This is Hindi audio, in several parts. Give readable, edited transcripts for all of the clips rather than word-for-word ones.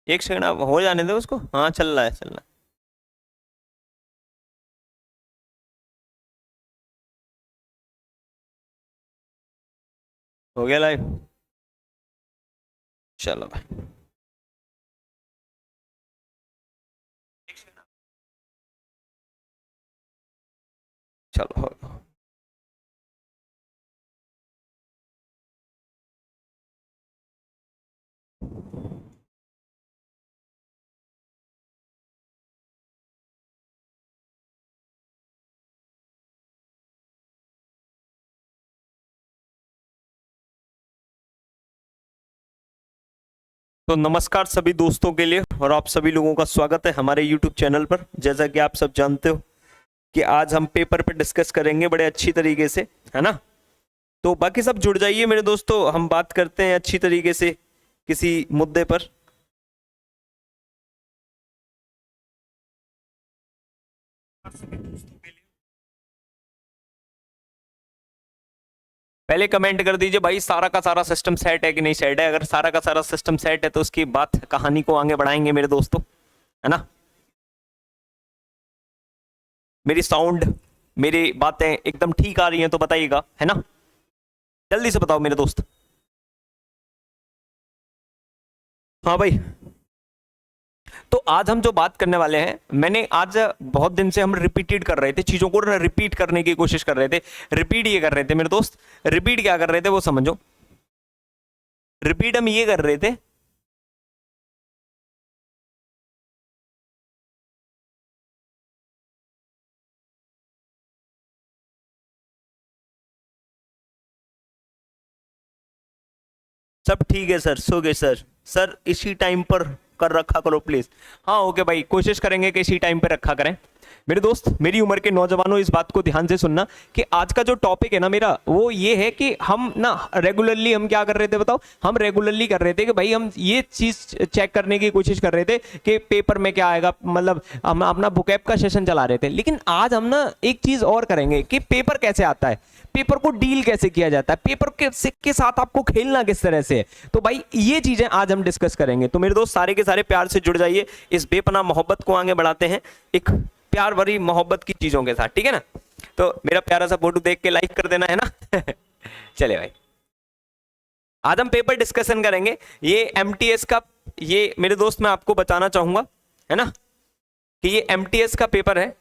एक सेकंड आप हो जाने दो उसको। हाँ चल रहा है, चल रहा है। हो गया लाइव। चलो भाई। एक सेकंड। चलो हो गया। तो नमस्कार सभी दोस्तों के लिए, और आप सभी लोगों का स्वागत है हमारे YouTube चैनल पर। जैसा कि आप सब जानते हो कि आज हम पेपर पे डिस्कस करेंगे बड़े अच्छी तरीके से, है ना। तो बाकी सब जुड़ जाइए मेरे दोस्तों, हम बात करते हैं अच्छी तरीके से किसी मुद्दे पर। पहले कमेंट कर दीजिए भाई, सारा का सारा सिस्टम सेट है कि नहीं सेट है। अगर सारा का सारा सिस्टम सेट है तो उसकी बात कहानी को आगे बढ़ाएंगे मेरे दोस्तों, है ना। मेरी साउंड, मेरी बातें एकदम ठीक आ रही हैं तो बताइएगा, है ना। जल्दी से बताओ मेरे दोस्त। हाँ भाई। तो आज हम जो बात करने वाले हैं, मैंने आज बहुत दिन से हम रिपीटेड कर रहे थे चीजों को, रिपीट करने की कोशिश कर रहे थे। रिपीट ये कर रहे थे मेरे दोस्त, रिपीट क्या कर रहे थे वो समझो। रिपीट हम ये कर रहे थे, सब ठीक है सर, सो गए सर। सर इसी टाइम पर कर रखा करो प्लीज। हाँ ओके भाई, कोशिश करेंगे कि इसी टाइम पर रखा करें। मेरे दोस्त, मेरी उम्र के नौजवानों, इस बात को ध्यान से सुनना कि आज का जो टॉपिक है ना मेरा, वो ये है कि हम ना रेगुलरली हम क्या कर रहे थे बताओ। हम रेगुलरली कर रहे थे कि भाई हम ये चीज चेक करने की कोशिश कर रहे थे कि पेपर में क्या आएगा, मतलब हम अपना बुकैप का सेशन चला रहे थे। लेकिन आज हम ना एक चीज और करेंगे कि पेपर कैसे आता है, पेपर को डील कैसे किया जाता है, पेपर के साथ आपको खेलना किस तरह से है। तो भाई ये चीजें आज हम डिस्कस करेंगे। तो मेरे दोस्त सारे के सारे प्यार से जुड़ जाइए, इस बेपनाह मोहब्बत को आगे बढ़ाते हैं एक प्यार भरी मोहब्बत की चीजों के साथ, ठीक है ना। तो मेरा प्यारा सा फोटो देख के लाइक कर देना, है ना। चले भाई, आज हम पेपर डिस्कशन करेंगे। ये एमटीएस का, ये मेरे दोस्त मैं आपको बताना चाहूंगा, है ना, कि ये एमटीएस का पेपर है।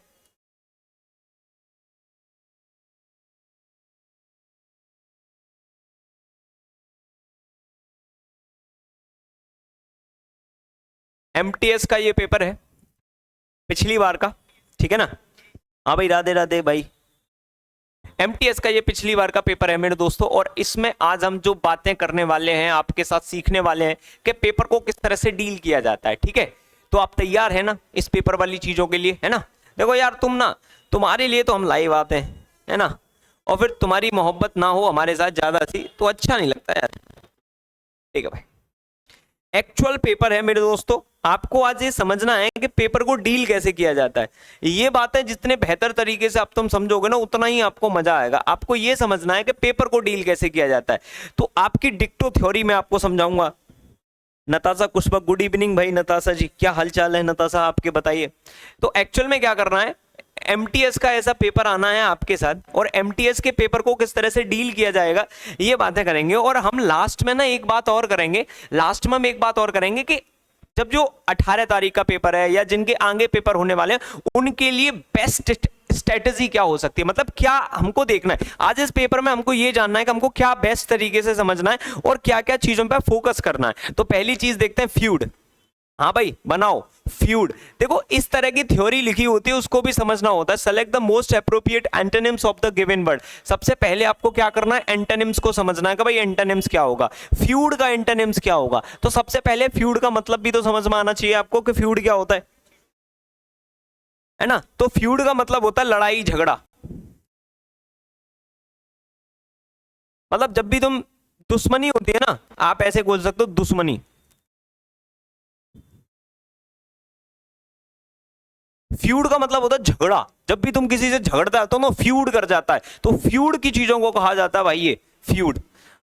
एमटीएस का ये पेपर है पिछली बार का, ठीक है ना। हाँ भाई, राधे राधे भाई। एमटीएस का ये पिछली बार का पेपर है मेरे दोस्तों, और इसमें आज हम जो बातें करने वाले हैं, आपके साथ सीखने वाले हैं कि पेपर को किस तरह से डील किया जाता है, ठीक है। तो आप तैयार है ना इस पेपर वाली चीजों के लिए, है ना। देखो यार, तुम ना, तुम्हारे लिए तो हम लाइव आते हैं, है ना, और फिर तुम्हारी मोहब्बत ना हो हमारे साथ ज्यादा सी तो अच्छा नहीं लगता यार, ठीक है भाई। एक्चुअल पेपर है मेरे दोस्तों, आपको आज ये समझना है कि पेपर को डील कैसे किया जाता है। ये बातें जितने बेहतर तरीके से आप तुम समझोगे ना, उतना ही आपको मजा आएगा। आपको ये समझना है कि पेपर को डील कैसे किया जाता है। तो आपकी डिक्टो थ्योरी में आपको समझाऊंगा। नताशा कुशबक, गुड इवनिंग भाई नताशा जी, क्या हाल चाल है नताशा आपके, बताइए। तो एक्चुअल में क्या करना है, एमटीएस का ऐसा पेपर आना है आपके साथ, और एमटीएस के पेपर को किस तरह से डील किया जाएगा ये बातें करेंगे। और हम लास्ट में ना एक बात और करेंगे, लास्ट में हम एक बात और करेंगे कि जब जो 18 तारीख का पेपर है या जिनके आगे पेपर होने वाले हैं, उनके लिए बेस्ट स्ट्रेटेजी क्या हो सकती है, मतलब क्या हमको देखना है आज इस पेपर में। हमको ये जानना है कि हमको क्या बेस्ट तरीके से समझना है और क्या क्या चीजों पर फोकस करना है। तो पहली चीज देखते हैं, फ्यूड। हाँ भाई बनाओ फ्यूड। देखो इस तरह की थ्योरी लिखी होती है, उसको भी समझना होता है। Select the most appropriate antonyms of the given word. सबसे पहले आपको क्या करना है, एंटोनिम्स को समझना है कि भाई एंटोनिम्स क्या होगा, फ्यूड का एंटोनिम्स क्या होगा। तो सबसे पहले फ्यूड का मतलब भी तो समझ में आना चाहिए आपको कि फ्यूड क्या होता है ना। तो फ्यूड का मतलब होता है लड़ाई झगड़ा। मतलब जब भी तुम, दुश्मनी होती है ना, आप ऐसे बोल सकते हो दुश्मनी। फ्यूड का मतलब होता है झगड़ा। जब भी तुम किसी से झगड़ता है तो ना फ्यूड कर जाता है, तो फ्यूड की चीजों को कहा जाता है भाई ये फ्यूड।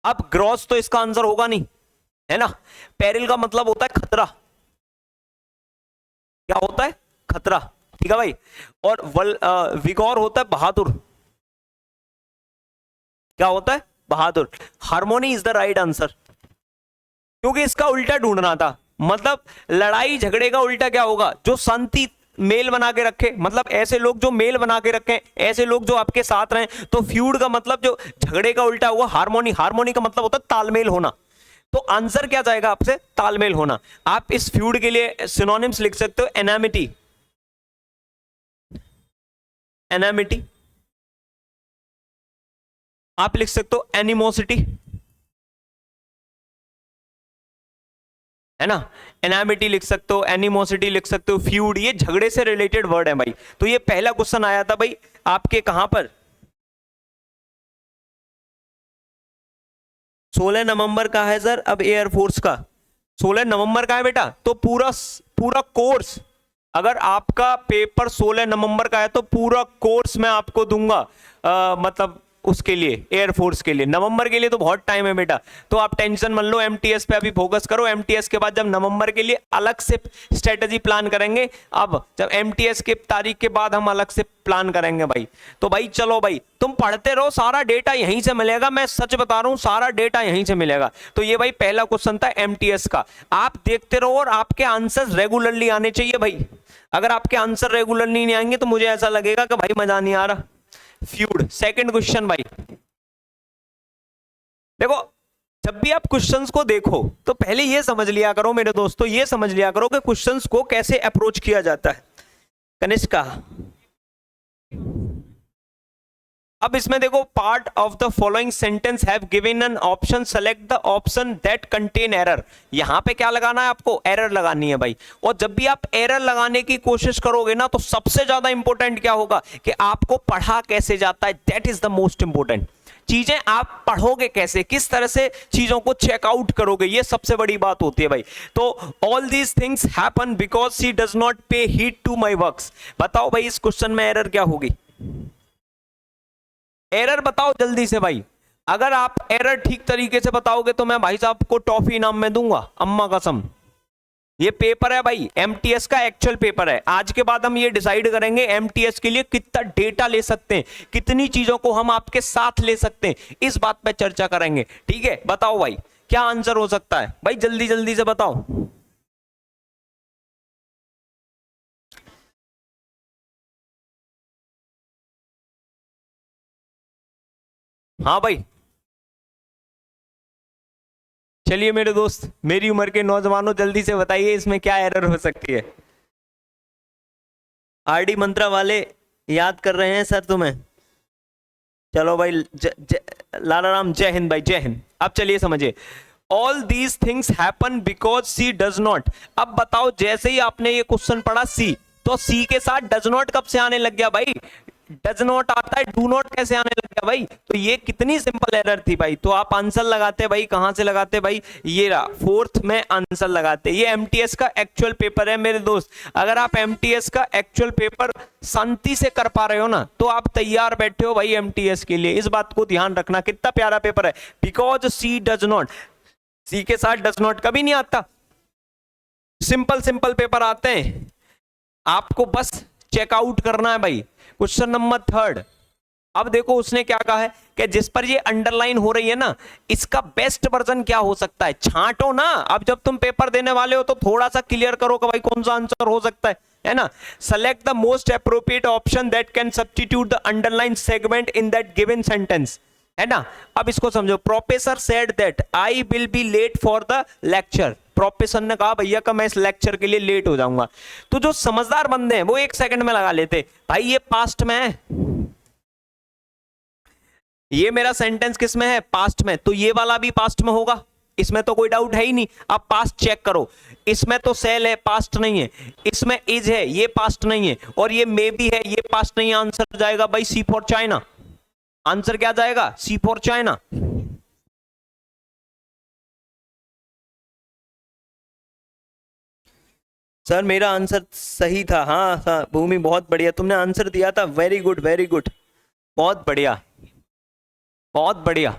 अब ग्रॉस तो इसका आंसर होगा नहीं, है ना। पेरिल का मतलब होता है खतरा। क्या होता है? खतरा, ठीक है भाई। और विगोर होता है बहादुर। क्या होता है? बहादुर। Harmony is the right answer, क्योंकि इसका उल्टा ढूंढना था। मतलब लड़ाई झगड़े का उल्टा क्या होगा? जो शांति मेल बना के रखे, मतलब ऐसे लोग जो मेल बना के रखें, ऐसे लोग जो आपके साथ रहें। तो फ्यूड का मतलब जो झगड़े का उल्टा हुआ हार्मोनी। हार्मोनी का मतलब होता है तालमेल होना। तो आंसर क्या जाएगा आपसे? तालमेल होना। आप इस फ्यूड के लिए सिनोनिम्स लिख सकते हो, एनामिटी, एनामिटी। आप लिख सकते हो एनिमोसिटी, है ना। एनामिटी लिख सकते हो, एनिमोसिटी लिख सकते हो, फ्यूड, ये झगड़े से रिलेटेड वर्ड है भाई। तो ये पहला क्वेश्चन आया था भाई आपके कहां पर? 16 नवंबर का है सर, अब एयरफोर्स का 16 नवंबर का है बेटा। तो पूरा पूरा कोर्स, अगर आपका पेपर 16 नवंबर का है तो पूरा कोर्स मैं आपको दूंगा, मतलब उसके लिए, एयरफोर्स के लिए। नवंबर के लिए तो बहुत टाइम है बेटा, तो आप टेंशन मत लो, एमटीएस पे अभी फोकस करो। एमटीएस के बाद जब नवंबर के लिए अलग से स्ट्रेटजी प्लान करेंगे, अब जब एमटीएस के तारीख के बाद हम अलग से प्लान करेंगे भाई। तो भाई चलो भाई, तुम पढ़ते रहो, सारा डेटा यहीं से मिलेगा, मैं सच बता रहा हूं, सारा डेटा यहीं से मिलेगा। तो ये भाई पहला क्वेश्चन था एमटीएस का। आप देखते रहो और आपके आंसर रेगुलरली आने चाहिए भाई। अगर आपके आंसर रेगुलरली नहीं आएंगे तो मुझे ऐसा लगेगा कि भाई मजा नहीं आ रहा। फ्यूड, सेकंड क्वेश्चन भाई। देखो, जब भी आप क्वेश्चंस को देखो तो पहले ये समझ लिया करो मेरे दोस्तों, ये समझ लिया करो कि क्वेश्चंस को कैसे अप्रोच किया जाता है। कनिष्का, अब इसमें देखो, part of the following sentence have given an option, select the option that contain error. यहां पे क्या लगाना है आपको? एरर लगानी है भाई। और जब भी आप एरर लगाने की कोशिश करोगे ना, तो सबसे ज्यादा इंपॉर्टेंट क्या होगा कि आपको पढ़ा कैसे जाता है, that is the most important. चीजें आप पढ़ोगे कैसे, किस तरह से चीजों को चेकआउट करोगे, ये सबसे बड़ी बात होती है भाई। तो all these things happen because she does not पे हीड टू माई वर्क्स। बताओ भाई इस क्वेश्चन में एरर क्या होगी? एरर बताओ जल्दी से भाई। अगर आप एरर ठीक तरीके से बताओगे तो मैं भाई साहब को टॉफी इनाम में दूंगा, अम्मा कसम। ये पेपर है भाई, एमटीएस का एक्चुअल पेपर है। आज के बाद हम ये डिसाइड करेंगे एमटीएस के लिए कितना डेटा ले सकते हैं, कितनी चीजों को हम आपके साथ ले सकते हैं, इस बात पे चर्चा करेंगे। ठीक है, बताओ भाई क्या आंसर हो सकता है? भाई जल्दी जल्दी से बताओ। हाँ भाई, चलिए मेरे दोस्त, मेरी उम्र के नौजवानों, जल्दी से बताइए इसमें क्या एरर हो सकती है। आरडी मंत्रा वाले याद कर रहे हैं सर तुम्हें? चलो भाई, लाला राम, जय हिंद भाई, जय हिंद। अब चलिए समझिए, all these things happen because she does not. अब बताओ, जैसे ही आपने ये क्वेश्चन पढ़ा सी, तो सी के साथ डज नॉट कब से आने लग गया भाई? डज नॉट आता है, डू नॉट कैसे आने लग गया भाई? तो ये कितनी सिंपल एरर थी भाई। तो आप आंसर लगाते भाई, कहां से लगाते भाई? ये रहा, फोर्थ में आंसर लगाते। ये एमटीएस का एक्चुअल पेपर है मेरे दोस्त। अगर आप एमटीएस का एक्चुअल पेपर शांति से कर पा रहे हो ना, तो आप तैयार बैठे हो भाई एमटीएस के लिए। इस बात को ध्यान रखना, कितना प्यारा पेपर है। बिकॉज सी डज नॉट, सी के साथ डज नॉट कभी नहीं आता। सिंपल सिंपल पेपर आते हैं, आपको बस चेकआउट करना है भाई। क्वेश्चन नंबर थर्ड, अब देखो उसने क्या कहा है कि जिस पर ये अंडरलाइन हो रही है ना, इसका बेस्ट वर्जन क्या हो सकता है? छांटो ना, अब जब तुम पेपर देने वाले हो तो थोड़ा सा क्लियर करो कि भाई कौन सा आंसर हो सकता है ना। Select the most appropriate option that can substitute the underline segment in that given sentence, है ना। अब इसको समझो, professor said that I will be late for the lecture. Professor ने कहा भैया का मैं इस लेक्चर के लिए लेट हो जाऊंगा। तो जो समझदार बंदे हैं वो 1 सेकंड में लगा लेते, भाई ये पास्ट में है, ये मेरा सेंटेंस किस में है? पास्ट में। तो ये वाला भी पास्ट में होगा, इसमें तो कोई डाउट है ही नहीं। अब पास्ट चेक करो, इसमें तो सेल है, पास्ट नहीं है। इसमें इज है, ये पास्ट नहीं है। और ये मे बी है, ये पास्ट नहीं है। आंसर जाएगा भाई सी फॉर चाइना। आंसर क्या जाएगा? सी फॉर चाइना। सर मेरा आंसर सही था। हाँ हाँ भूमि, बहुत बढ़िया, तुमने आंसर दिया था। वेरी गुड, वेरी गुड, बहुत बढ़िया, बहुत बढ़िया,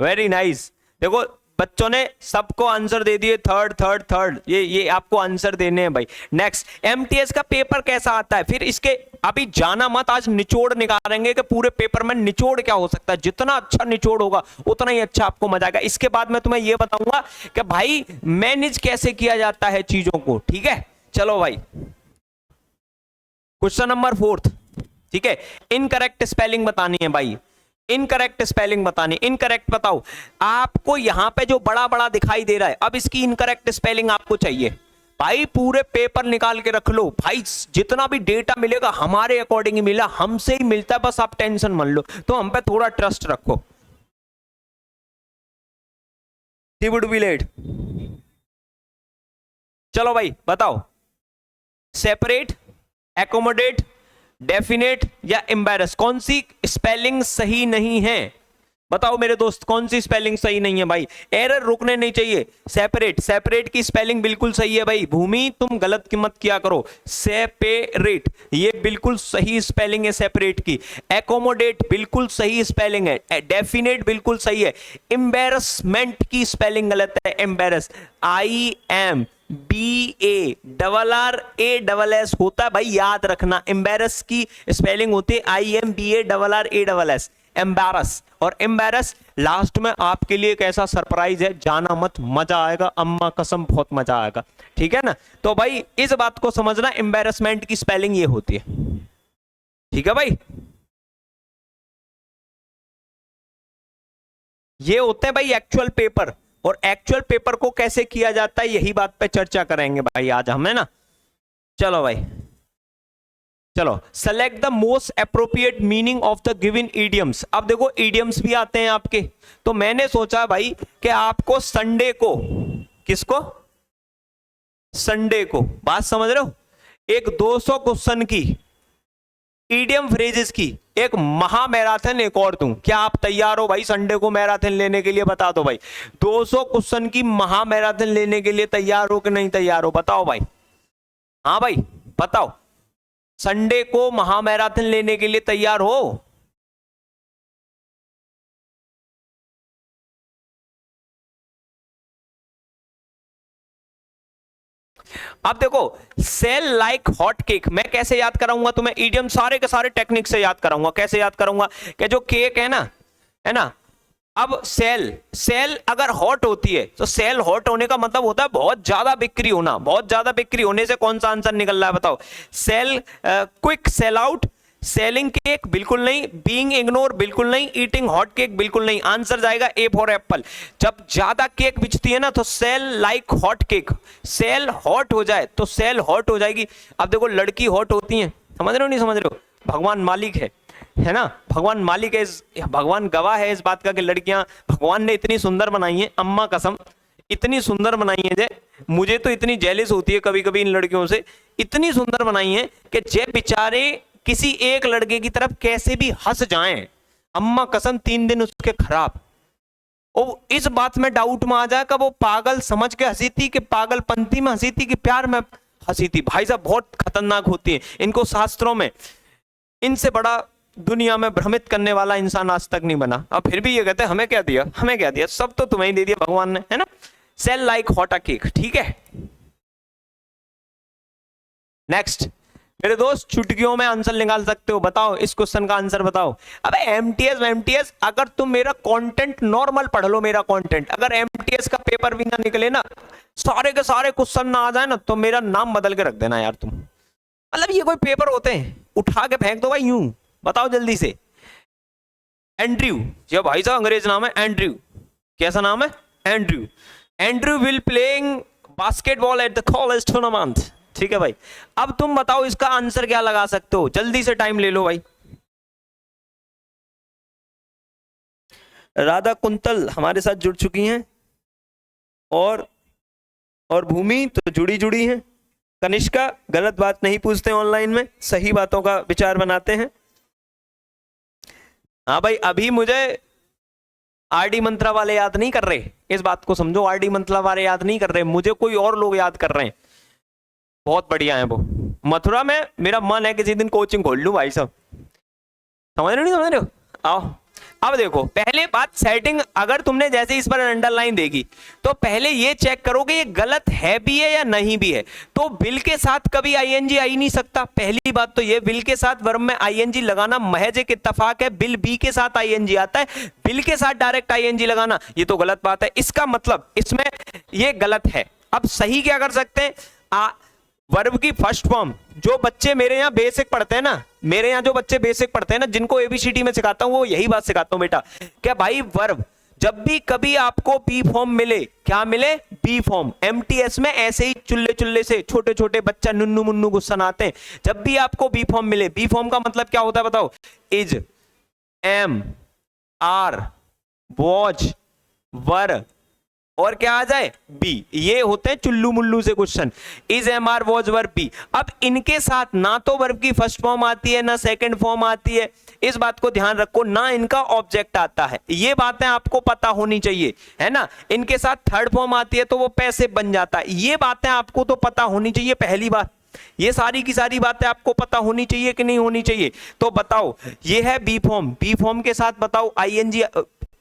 वेरी नाइस। देखो बच्चों ने सबको आंसर दे दिए, थर्ड थर्ड थर्ड, ये आपको आंसर देने हैं भाई। नेक्स्ट, एमटीएस का पेपर कैसा आता है, फिर इसके अभी जाना मत, आज निचोड़ निकालेंगे कि पूरे पेपर में निचोड़ क्या हो सकता है। जितना अच्छा निचोड़ होगा उतना ही अच्छा आपको मजा आएगा। इसके बाद मैं तुम्हें यह बताऊंगा कि भाई मैनेज कैसे किया जाता है चीजों को, ठीक है। चलो भाई, क्वेश्चन नंबर 4, ठीक है। इनकरेक्ट स्पेलिंग बतानी है भाई, इनकरेक्ट स्पेलिंग बतानी। इनकरेक्ट बताओ, आपको यहां पे जो बड़ा बड़ा दिखाई दे रहा है, अब इसकी इनकरेक्ट स्पेलिंग आपको चाहिए भाई। पूरे पेपर निकाल के रख लो भाई, जितना भी डेटा मिलेगा हमारे अकॉर्डिंग ही मिला, हमसे ही मिलता है, बस आप टेंशन मान लो, तो हम पे थोड़ा ट्रस्ट रखो। She would be late. चलो भाई बताओ, सेपरेट, एकोमोडेट, डेफिनेट या एम्बैरस, कौन सी स्पेलिंग सही नहीं है? बताओ मेरे दोस्त, कौन सी स्पेलिंग सही नहीं है भाई? एरर रुकने नहीं चाहिए। सेपरेट, सेपरेट की स्पेलिंग बिल्कुल सही है भाई। भूमि तुम गलत की मत किया करो, सेपरेट ये बिल्कुल सही स्पेलिंग है सेपरेट की। एकोमोडेट बिल्कुल सही स्पेलिंग है। डेफिनेट बिल्कुल सही है। एम्बैरसमेंट की स्पेलिंग गलत है, एम्बैरस, IMBARRASS होता है भाई, याद रखना। एम्बैरस की स्पेलिंग होती है IMBARRASS, एम्बैरस। और एम्बैरस लास्ट में आपके लिए एक ऐसा सरप्राइज है, जाना मत, मजा आएगा, अम्मा कसम बहुत मजा आएगा, ठीक है ना। तो भाई इस बात को समझना, एम्बैरसमेंट की स्पेलिंग ये होती है, ठीक है भाई। ये होते हैं भाई एक्चुअल पेपर, और एक्चुअल पेपर को कैसे किया जाता है यही बात पे चर्चा करेंगे भाई आज हम, है ना। चलो भाई, चलो, select the most appropriate meaning of the given idioms. अब देखो इडियम्स भी आते हैं आपके, तो मैंने सोचा भाई कि आपको संडे को, किसको? संडे को, बात समझ रहे हो, एक 200 क्वेश्चन की इडियम फ्रेजेस की एक महा मैराथन एक और दूं। क्या आप तैयार हो भाई संडे को मैराथन लेने के लिए? बता दो भाई, 200 क्वेश्चन की महा मैराथन लेने के लिए तैयार हो कि नहीं तैयार हो? बताओ भाई, हाँ भाई बताओ, संडे को महा मैराथन लेने के लिए तैयार हो? अब देखो, सेल लाइक हॉट केक, मैं कैसे याद कराऊंगा तुम्हें? इडियम सारे के सारे टेक्निक से याद कराऊंगा। कैसे याद कराऊंगा? कि जो केक है ना, अब सेल, सेल अगर हॉट होती है तो सेल हॉट होने का मतलब होता है बहुत ज्यादा बिक्री होना। बहुत ज्यादा बिक्री होने से कौन सा आंसर निकल रहा है बताओ? Sell, quick sell out, selling cake बिल्कुल नहीं, बीइंग इग्नोर बिल्कुल नहीं, ईटिंग हॉट केक बिल्कुल नहीं। आंसर जाएगा ए फॉर एप्पल। जब ज्यादा केक बिचती है ना तो sell like hot cake, sell hot हो जाए तो सेल हॉट हो जाएगी। अब देखो लड़की हॉट होती है, समझ रहे हो नहीं समझ रहे हो? भगवान मालिक है ना, भगवान मालिक है, भगवान गवाह है इस बात का कि लड़कियां भगवान ने इतनी सुंदर बनाई है, अम्मा कसम इतनी सुंदर बनाई है। जे मुझे तो इतनी जेलिस होती है कभी कभी इन लड़कियों से, इतनी सुंदर बनाई है कि जे बेचारे किसी एक लड़के की तरफ कैसे भी हंस जाएं, अम्मा कसम 3 दिन उसके खराब। और इस बात में डाउट में आ जाए कि वो पागल समझ के हंसी थी कि पागलपंथी में हंसी थी कि प्यार में हंसी थी। भाई साहब बहुत खतरनाक होती है, इनको शास्त्रों में, इनसे बड़ा दुनिया में भ्रमित करने वाला इंसान आज तक नहीं बना। अब फिर भी ये कहते हैं हमें क्या दिया, हमें क्या दिया, सब तो तुम्हें ही दे दिया भगवान ने, है ना। सेल लाइक हॉट केक, ठीक है। नेक्स्ट मेरे दोस्त, चुटकियों में आंसर निकाल सकते हो, बताओ इस क्वेश्चन का आंसर बताओ। अबे एमटीएस, अगर तुम मेरा कंटेंट नॉर्मल पढ़ लो, मेरा कंटेंट, अगर एमटीएस का पेपर भी ना निकले ना, सारे के सारे क्वेश्चन ना आ जाए ना, तो मेरा नाम बदल के रख देना यार तुम। मतलब ये कोई पेपर होते हैं उठा के फेंक दो भाई यूं। बताओ जल्दी से। एंड्रयू, ये भाई साहब अंग्रेज नाम है एंड्रयू। कैसा नाम है? Andrew. Andrew will playing basketball at the college tournament, ठीक है भाई। अब तुम बताओ इसका आंसर क्या लगा सकते हो, जल्दी से टाइम ले लो भाई। राधा कुंतल हमारे साथ जुड़ चुकी हैं, और भूमि तो जुड़ी हैं। कनिष्का, गलत बात नहीं पूछते ऑनलाइन में, सही बातों का विचार बनाते हैं। हाँ भाई, अभी मुझे आरडी मंत्रा वाले याद नहीं कर रहे, इस बात को समझो, आरडी मंत्रा वाले याद नहीं कर रहे, मुझे कोई और लोग याद कर रहे हैं, बहुत बढ़िया है वो। मथुरा में मेरा मन है किसी दिन कोचिंग खोल लूं भाई साहब, समझ रहे हो नहीं समझ रहे हो? आओ अब देखो पहले बात सेटिंग, अगर तुमने जैसे इस पर अंडरलाइन देखी तो पहले ये चेक करो कि ये गलत है भी है या नहीं भी है। तो विल के साथ कभी आईएनजी आ ही नहीं सकता, पहली बात तो ये विल के साथ वर्ब में आईएनजी लगाना महज एक इत्तेफाक है। विल बी के साथ आईएनजी आता है, विल के साथ डायरेक्ट आईएनजी लगाना ये तो गलत बात है। इसका मतलब इसमें ये गलत है। अब सही क्या कर सकते हैं, वर्ब की फर्स्ट फॉर्म, जो बच्चे मेरे यहाँ बेसिक पढ़ते हैं ना, मेरे यहाँ जो बच्चे बेसिक पढ़ते हैं ना, जिनको एबीसीडी में सिखाता हूं वो यही बात सिखाता हूं बेटा, क्या भाई वर्ब जब भी कभी आपको बी फॉर्म मिले, क्या मिले, बी फॉर्म। एमटीएस में ऐसे ही चुल्ले चुल्ले से छोटे छोटे बच्चा नुन्नू मुन्नू को सुनाते हैं, जब भी आपको बी फॉर्म मिले, बी फॉर्म का मतलब क्या होता है बताओ, इज, एम, आर, वॉज, वर और क्या आ जाए, बी। ये होते हैं चुल्लू मुल्लू से question, is, am, are, was, verb, be. अब इनके साथ ना तो वर्ब की फर्स्ट फॉर्म आती है ना सेकंड फॉर्म आती है, इस बात को ध्यान रखो, ना इनका ऑब्जेक्ट आता है, ये बातें आपको पता होनी चाहिए, है ना। इनके साथ थर्ड फॉर्म आती है तो वो पैसे बन जाता है, ये बातें आपको तो पता होनी चाहिए। पहली बात ये सारी की सारी बातें आपको पता होनी चाहिए कि नहीं होनी चाहिए। तो बताओ ये है बी फॉर्म, बी फॉर्म के साथ बताओ आईएनजी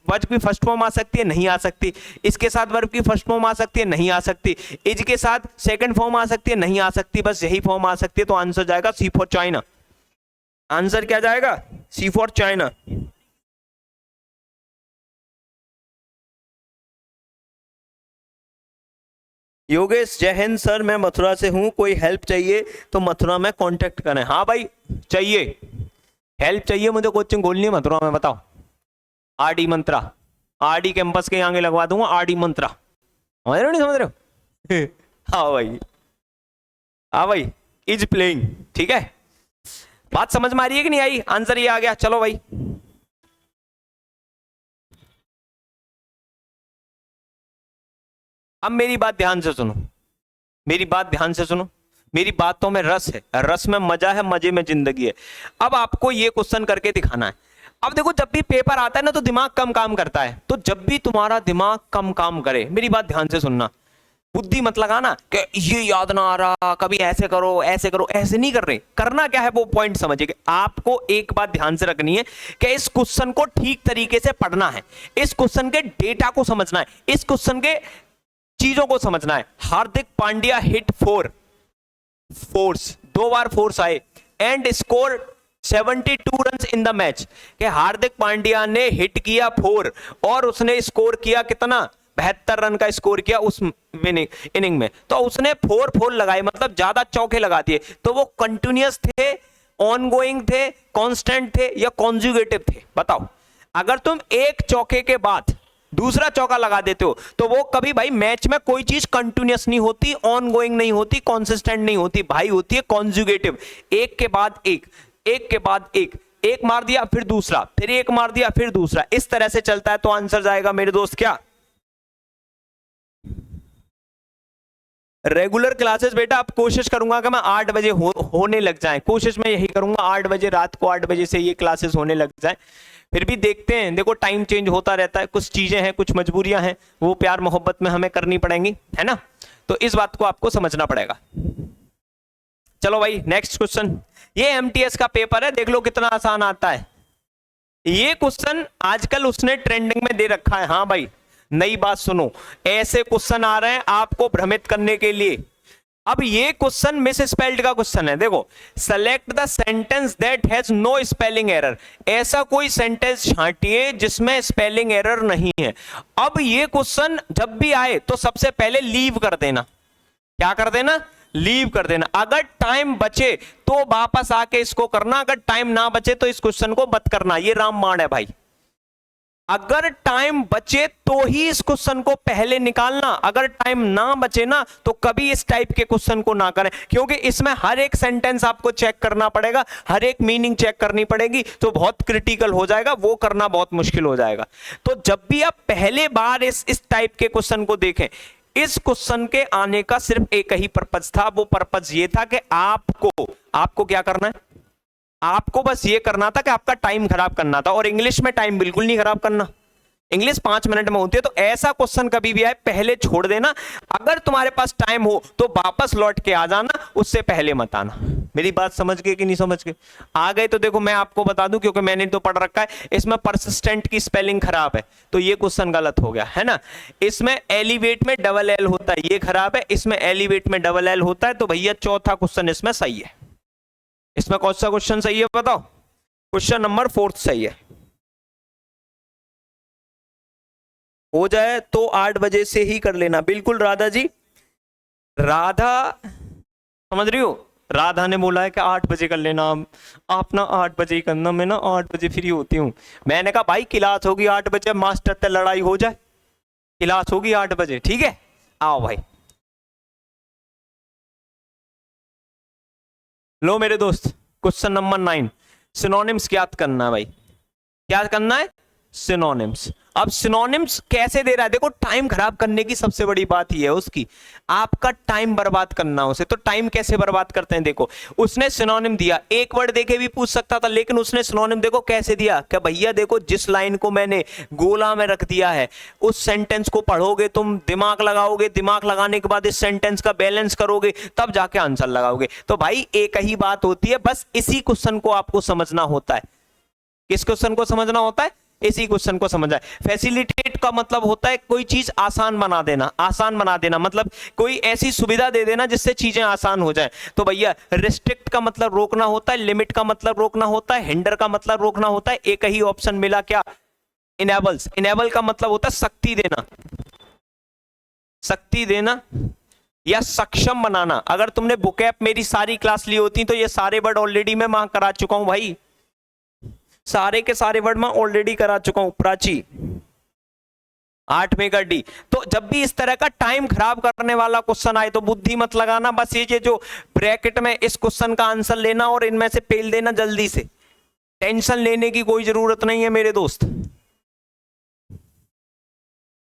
वर्ब की फर्स्ट फॉर्म आ सकती है, नहीं आ सकती। इसके साथ वर्ब की फर्स्ट फॉर्म आ सकती है, नहीं आ सकती। इज के साथ सेकंड फॉर्म आ सकती है, नहीं आ सकती। बस यही फॉर्म आ सकती है। तो आंसर जाएगा सी फॉर चाइना। आंसर क्या जाएगा, सी फॉर चाइना। योगेश जय हिंद सर, मैं मथुरा से हूं, कोई हेल्प चाहिए तो मथुरा में कांटेक्ट करें। हाँ भाई चाहिए, हेल्प चाहिए मुझे, कोचिंग खोलनी है मथुरा में, बताओ। आरडी मंत्रा, आरडी कैंपस के आगे लगवा दूंगा, आरडी मंत्रा। समझ रहे हो नहीं समझ रहे हो? हाँ भाई, हाँ भाई, इज प्लेइंग, ठीक है। बात समझ में आ रही है कि नहीं आई? आंसर ये आ गया। चलो भाई अब मेरी बात ध्यान से सुनो, मेरी बात ध्यान से सुनो, मेरी बातों में रस है, रस में मजा है, मजे में जिंदगी है। अब आपको ये क्वेश्चन करके दिखाना है। अब देखो जब भी पेपर आता है ना तो दिमाग कम काम करता है, तो जब भी तुम्हारा दिमाग कम काम करे, मेरी बात ध्यान से सुनना, बुद्धि मत लगाना कि ये याद ना आ रहा, कभी ऐसे करो ऐसे करो, ऐसे नहीं कर रहे। करना क्या है वो पॉइंट समझिए। आपको एक बात ध्यान से रखनी है कि इस क्वेश्चन को ठीक तरीके से पढ़ना है, इस क्वेश्चन के डेटा को समझना है, इस क्वेश्चन के चीजों को समझना है। हार्दिक पांड्या हिट 4 फोर्स, 2 बार फोर्स आए and score 72 run in the match, कि हार्दिक पांड्या ने हिट किया 4 और उसने स्कोर किया कितना, 72 रन का स्कोर किया उस इनिंग में। तो उसने 4 लगाए, मतलब ज्यादा चौके लगा दिए। तो वो कंटिन्यूअस थे, ऑनगोइंग थे, कांस्टेंट थे या कॉन्जुगेटिव थे? बताओ। अगर तुम एक चौके के बाद दूसरा चौका लगा देते हो तो वो कभी भाई मैच में कोई चीज कंटिन्यूअस नहीं होती, ऑनगोइंग नहीं होती, कॉन्सिस्टेंट नहीं होती भाई, होती है कॉन्जुगेटिव। एक के बाद एक, एक के बाद एक मार दिया फिर दूसरा, फिर एक मार दिया फिर दूसरा, इस तरह से चलता है। तो आंसर जाएगा मेरे दोस्त क्या, रेगुलर क्लासेस। बेटा अब कोशिश करूंगा कि मैं 8 बजे होने लग जाए, कोशिश मैं यही करूंगा 8 बजे, रात को 8 बजे से ये क्लासेस होने लग जाए। फिर भी देखते हैं, देखो टाइम चेंज होता रहता है, कुछ चीजें हैं, कुछ मजबूरियां हैं, वो प्यार मोहब्बत में हमें करनी पड़ेंगी, है ना। तो इस बात को आपको समझना पड़ेगा। चलो भाई नेक्स्ट क्वेश्चन, ये एमटीएस का पेपर है, देख लो कितना आसान आता है। ये क्वेश्चन आजकल उसने ट्रेंडिंग में दे रखा है। हाँ भाई नई बात सुनो, ऐसे क्वेश्चन आ रहे हैं आपको भ्रमित करने के लिए। अब ये क्वेश्चन मिस स्पेल्ड का क्वेश्चन है। देखो, select the sentence that has no spelling error, ऐसा कोई सेंटेंस छांटिए जिसमें स्पेलिंग एरर नहीं है। अब ये क्वेश्चन जब भी आए तो सबसे पहले लीव कर देना। क्या कर देना, लीव कर देना। अगर टाइम बचे तो वापस आके इसको करना, अगर टाइम ना बचे तो इस क्वेश्चन को मत करना। ये रामबाण है भाई, अगर टाइम बचे तो ही इस क्वेश्चन को पहले निकालना, अगर टाइम ना बचे ना तो कभी इस टाइप के क्वेश्चन को ना करें, क्योंकि इसमें हर एक सेंटेंस आपको चेक करना पड़ेगा, हर एक मीनिंग चेक करनी पड़ेगी, तो बहुत क्रिटिकल हो जाएगा, वो करना बहुत मुश्किल हो जाएगा। तो जब भी आप पहले बार इस टाइप के क्वेश्चन को देखें, इस क्वेश्चन के आने का सिर्फ एक ही पर्पज था, वो पर्पज ये था कि आपको क्या करना है, आपको बस ये करना था कि आपका टाइम खराब करना था। और इंग्लिश में टाइम बिल्कुल नहीं खराब करना, इंग्लिश 5 मिनट में होती है। तो ऐसा क्वेश्चन कभी भी आए पहले छोड़ देना, अगर तुम्हारे पास टाइम हो तो वापस लौट के आ जाना, उससे पहले मत आना। मेरी बात समझ गए कि नहीं समझ गए? आ गए तो देखो मैं आपको बता दूं, क्योंकि मैंने तो पढ़ रखा है। इसमें परसिस्टेंट की स्पेलिंग खराब है तो ये क्वेश्चन गलत हो गया, है ना। इसमें एलिवेट में डबल एल होता है, ये खराब है। इसमें एलिवेट में डबल एल होता है, तो भैया चौथा क्वेश्चन इसमें सही है। इसमें कौन सा क्वेश्चन सही है बताओ? क्वेश्चन नंबर 4 सही है। हो जाए तो 8 बजे से ही कर लेना। बिल्कुल राधा जी, राधा समझ रही हो, राधा ने बोला है कि 8 बजे कर लेना। आप ना 8 बजे ही करना, मैं ना 8 बजे फ्री होती हूँ। मैंने कहा भाई क्लास होगी 8 बजे, मास्टर से लड़ाई हो जाए, क्लास होगी 8 बजे, ठीक है। आओ भाई, लो मेरे दोस्त, क्वेश्चन नंबर 9, सिनोनिम्स याद करना है भाई। क्या करना है? सिनोनिम्स। अब सिनोनिम्स कैसे दे रहा है देखो, टाइम खराब करने की सबसे बड़ी बात यह है उसकी, आपका टाइम बर्बाद करना उसे। तो टाइम कैसे बर्बाद करते हैं देखो, उसने सिनोनिम दिया, एक वर्ड देके भी पूछ सकता था, लेकिन उसने सिनोनिम देखो कैसे दिया। क्या भैया देखो, जिस लाइन को मैंने गोला में रख दिया है उस सेंटेंस को पढ़ोगे तुम, दिमाग लगाओगे, दिमाग लगाने के बाद इस सेंटेंस का बैलेंस करोगे, तब जाके आंसर लगाओगे। तो भाई एक ही बात होती है, बस इसी क्वेश्चन को आपको समझना होता है। किस क्वेश्चन को समझना होता है? इसी क्वेश्चन को समझा है। फैसिलिटेट का मतलब होता है कोई चीज आसान बना देना, आसान बना देना मतलब कोई ऐसी सुविधा दे देना जिससे चीजें आसान हो जाए। तो भैया रिस्ट्रिक्ट का मतलब रोकना होता है, लिमिट का मतलब रोकना होता है, हिंडर का मतलब रोकना होता है। एक ही ऑप्शन मिला क्या? इनेबल्स। इनेबल का मतलब होता है शक्ति देना, शक्ति देना या सक्षम बनाना। अगर तुमने बुकैप मेरी सारी क्लास ली होती तो ये सारे वर्ड ऑलरेडी मैं वहां करा चुका हूं भाई, सारे के सारे वर्ड मैं ऑलरेडी करा चुका हूं। प्राची 8 में का डी। तो जब भी इस तरह का टाइम खराब करने वाला क्वेश्चन आए तो बुद्धि मत लगाना, बस ये जो ब्रैकेट में इस क्वेश्चन का आंसर लेना और इनमें से पेल देना जल्दी से। टेंशन लेने की कोई जरूरत नहीं है मेरे दोस्त।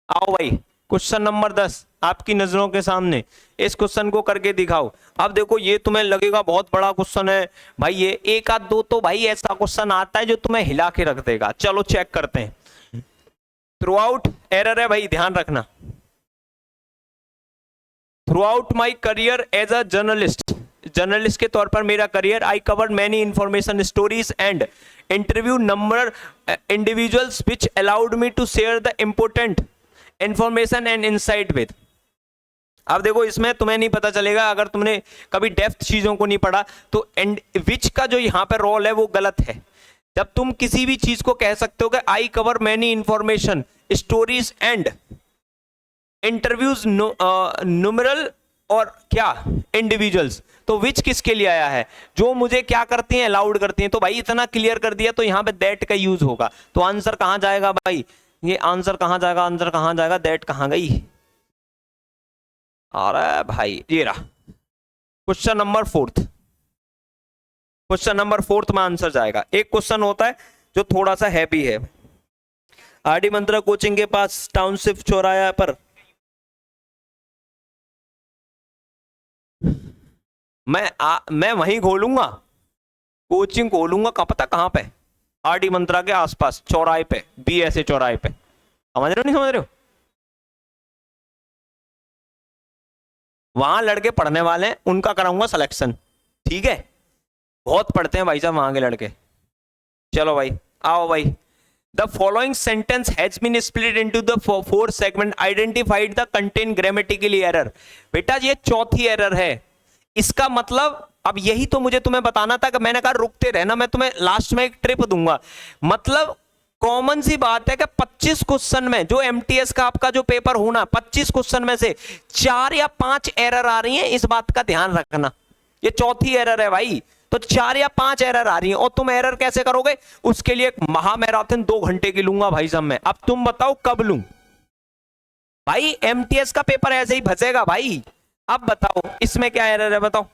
आओ भाई, क्वेश्चन नंबर 10 आपकी नजरों के सामने, इस क्वेश्चन को करके दिखाओ। अब देखो ये तुम्हें लगेगा बहुत बड़ा क्वेश्चन है भाई, ये एक आध दो तो भाई ऐसा क्वेश्चन आता है जो तुम्हें हिला के रख देगा। चलो चेक करते हैं। थ्रू आउट एरर है भाई, ध्यान रखना। Throughout my career as a journalist, journalist के तौर पर मेरा career, I covered many information stories and interview number individuals which allowed me to share the important information and insight with. अब देखो इसमें तुम्हें नहीं पता चलेगा अगर तुमने कभी डेप्थ चीजों को नहीं पढ़ा तो। एंड विच का जो यहां पर रोल है वो गलत है। जब तुम किसी भी चीज को कह सकते हो कि I cover many information stories and interviews numeral और क्या इंडिविजुअल्स, तो विच किसके लिए आया है? जो मुझे क्या करती हैं? अलाउड करती हैं। तो भाई इतना क्लियर कर दिया तो यहां पे दैट का यूज होगा। तो आंसर कहां जाएगा भाई? ये आंसर कहां जाएगा? आंसर कहां जाएगा? दैट कहां गई? अरे भाई ये रहा क्वेश्चन नंबर 4। क्वेश्चन नंबर 4 में आंसर जाएगा। एक क्वेश्चन होता है जो थोड़ा सा हैवी है। आरडी मंत्रा कोचिंग के पास टाउनशिप चौराया पर मैं वहीं खोलूंगा, कोचिंग खोलूंगा। कहाँ पता कहां पे? आरडी मंत्रा के आसपास चौराहे पे, बीएसए चौराहे पे। समझ रहे हो नहीं समझ रहे हो? वहां लड़के पढ़ने वाले हैं, उनका कराऊंगा सिलेक्शन, ठीक है। बहुत पढ़ते हैं भाई साहब वहां के लड़के। चलो भाई आओ भाई। The following sentence has been split into the 4 segment, identified the contain grammatically error. बेटा ये चौथी एरर है। इसका मतलब अब यही तो मुझे तुम्हें बताना था कि मैंने कहा रुकते रहना, मैं तुम्हें लास्ट में एक ट्रिप दूंगा। मतलब कॉमन सी बात है कि 25 क्वेश्चन में जो एमटीएस का आपका जो पेपर होना, 25 क्वेश्चन में से 4 या 5 एरर आ रही हैं, इस बात का ध्यान रखना। ये चौथी एरर है भाई। तो 4 या 5 एरर आ रही हैं और तुम एरर कैसे करोगे? उसके लिए एक महामैराथन 2 घंटे की लूंगा भाई साहब मैं। अब तुम बताओ कब लूं? भाई एमटीएस का पेपर ऐसे ही फंसेगा भाई। अब बताओ इसमें क्या एरर है बताओ।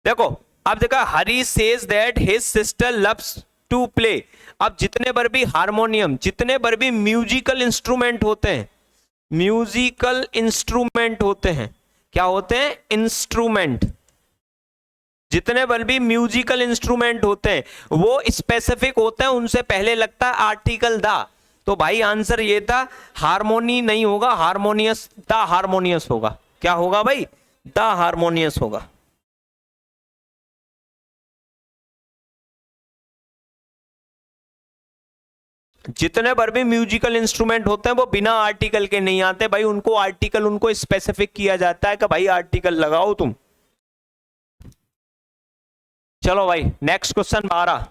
देखो अब देखा, Hari says that his sister loves to play. अब जितने बार भी हारमोनियम, जितने बार भी म्यूजिकल इंस्ट्रूमेंट होते हैं, म्यूजिकल इंस्ट्रूमेंट होते हैं, क्या होते हैं? इंस्ट्रूमेंट। जितने बार भी म्यूजिकल इंस्ट्रूमेंट होते हैं वो स्पेसिफिक होते हैं, उनसे पहले लगता है आर्टिकल द। तो भाई आंसर ये था, हारमोनी नहीं होगा, हारमोनियस, द हारमोनियस होगा। क्या होगा भाई? द हारमोनियस होगा। जितने भर भी म्यूजिकल इंस्ट्रूमेंट होते हैं वो बिना आर्टिकल के नहीं आते भाई, उनको आर्टिकल, उनको स्पेसिफिक किया जाता है कि भाई आर्टिकल लगाओ तुम। चलो भाई नेक्स्ट क्वेश्चन 12,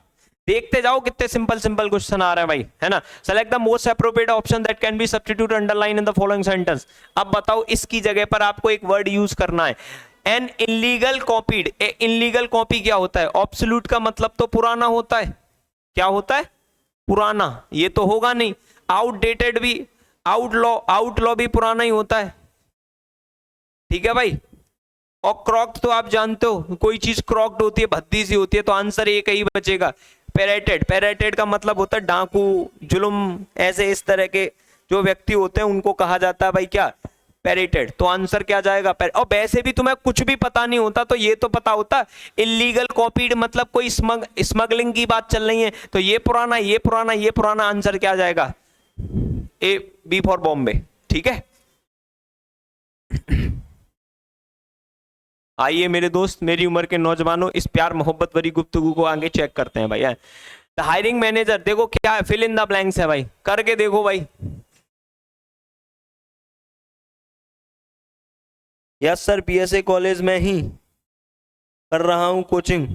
देखते जाओ कितने सिंपल सिंपल क्वेश्चन आ रहे हैं भाई, है ना। Select the most appropriate option that can be substitute underline in the following sentence. अब बताओ इसकी जगह पर आपको एक वर्ड यूज करना है, an illegal copied. Illegal copy क्या होता है? ऑब्सोल्यूट का मतलब तो पुराना होता है। क्या होता है? पुराना। ये तो होगा नहीं। आउटडेटेड भी, आउटलॉ भी पुराना ही होता है, ठीक है भाई। और क्रॉक्ड तो आप जानते हो, कोई चीज क्रॉक्ड होती है, भद्दी सी होती है, तो आंसर एक ही बचेगा, पेरेटेड। पेरेटेड का मतलब होता है डाकू, जुल्म, ऐसे इस तरह के जो व्यक्ति होते हैं उनको कहा जाता है भाई क्या? पेरेटेड। तो आंसर क्या जाएगा? और वैसे भी तुम्हें कुछ भी पता नहीं होता तो ये तो पता होता, इलीगल कॉपीड मतलब कोई स्मगलिंग की बात चल रही है, तो ये पुराना, ये पुराना, ये पुराना, आंसर क्या जाएगा? ए, बी फॉर बॉम्बे, ठीक है। आइए मेरे दोस्त, मेरी उम्र के नौजवानों, इस प्यार मोहब्बत भरी गुफ्तगू को आगे चेक करते हैं भाई। द हायरिंग मैनेजर, देखो क्या है, फिल इन द ब्लैंक्स है भाई, करके देखो भाई। यस सर, पीएसए कॉलेज में ही कर रहा हूँ कोचिंग,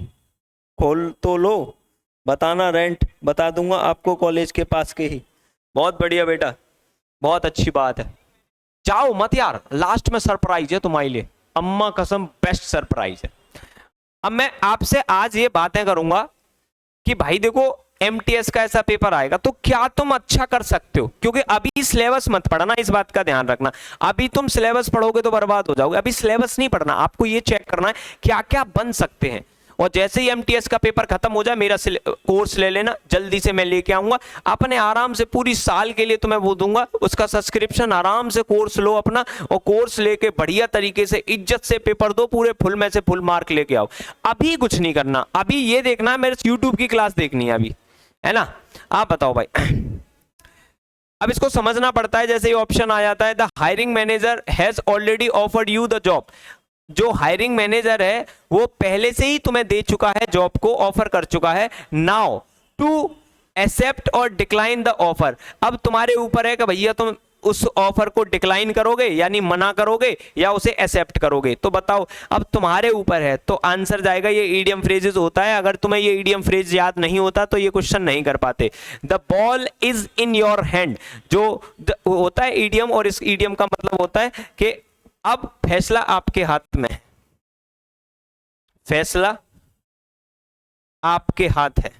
खोल तो लो, बताना रेंट बता दूंगा आपको कॉलेज के पास के ही। बहुत बढ़िया बेटा, बहुत अच्छी बात है। जाओ मत यार, लास्ट में सरप्राइज है तुम्हारे लिए, अम्मा कसम बेस्ट सरप्राइज है। अब मैं आपसे आज ये बातें करूंगा कि भाई देखो एमटीएस का ऐसा पेपर आएगा तो क्या तुम अच्छा कर सकते हो, क्योंकि अभी सिलेबस मत पढ़ना, इस बात का ध्यान रखना। अभी तुम सिलेबस पढ़ोगे तो बर्बाद हो जाओगे, अभी सिलेबस नहीं पढ़ना, आपको ये चेक करना है क्या क्या बन सकते हैं। और जैसे ही एमटीएस का पेपर खत्म हो जाए मेरा कोर्स ले लेना, जल्दी से मैं लेके आऊंगा अपने, आराम से पूरी साल के लिए तुम्हें वो दूंगा, उसका सब्सक्रिप्शन, आराम से कोर्स लो अपना, और कोर्स लेके बढ़िया तरीके से इज्जत से पेपर दो, पूरे फुल में से फुल मार्क लेके आओ। अभी कुछ नहीं करना, अभी ये देखना है मेरे यूट्यूब की क्लास देखनी है अभी, है ना। आप बताओ भाई, अब इसको समझना पड़ता है। जैसे ये ऑप्शन आ जाता है, the hiring manager has already offered you the job. जो हायरिंग मैनेजर है वो पहले से ही तुम्हें दे चुका है, जॉब को ऑफर कर चुका है। नाउ टू एक्सेप्ट और डिक्लाइन द ऑफर। अब तुम्हारे ऊपर है कि भैया तुम उस ऑफर को डिक्लाइन करोगे यानी मना करोगे या उसे एक्सेप्ट करोगे, तो बताओ, अब तुम्हारे ऊपर है। तो आंसर जाएगा, ये ईडियम फ्रेजेस होता है, अगर तुम्हें ये ईडियम फ्रेज याद नहीं होता तो ये क्वेश्चन नहीं कर पाते। The ball is in your hand, जो होता है ईडियम, और इस ईडियम का मतलब होता है कि अब फैसला आपके हाथ में है, फैसला आपके हाथ है।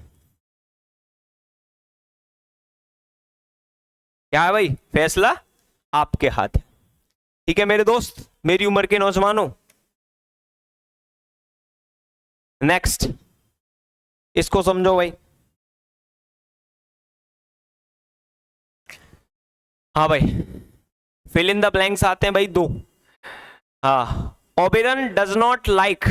क्या है भाई? फैसला आपके हाथ है, ठीक है मेरे दोस्त, मेरी उम्र के नौजवानों। नेक्स्ट, इसको समझो भाई। हाँ भाई, फिल इन द ब्लैंक्स आते हैं भाई दो। हाँ, Oberon does not like,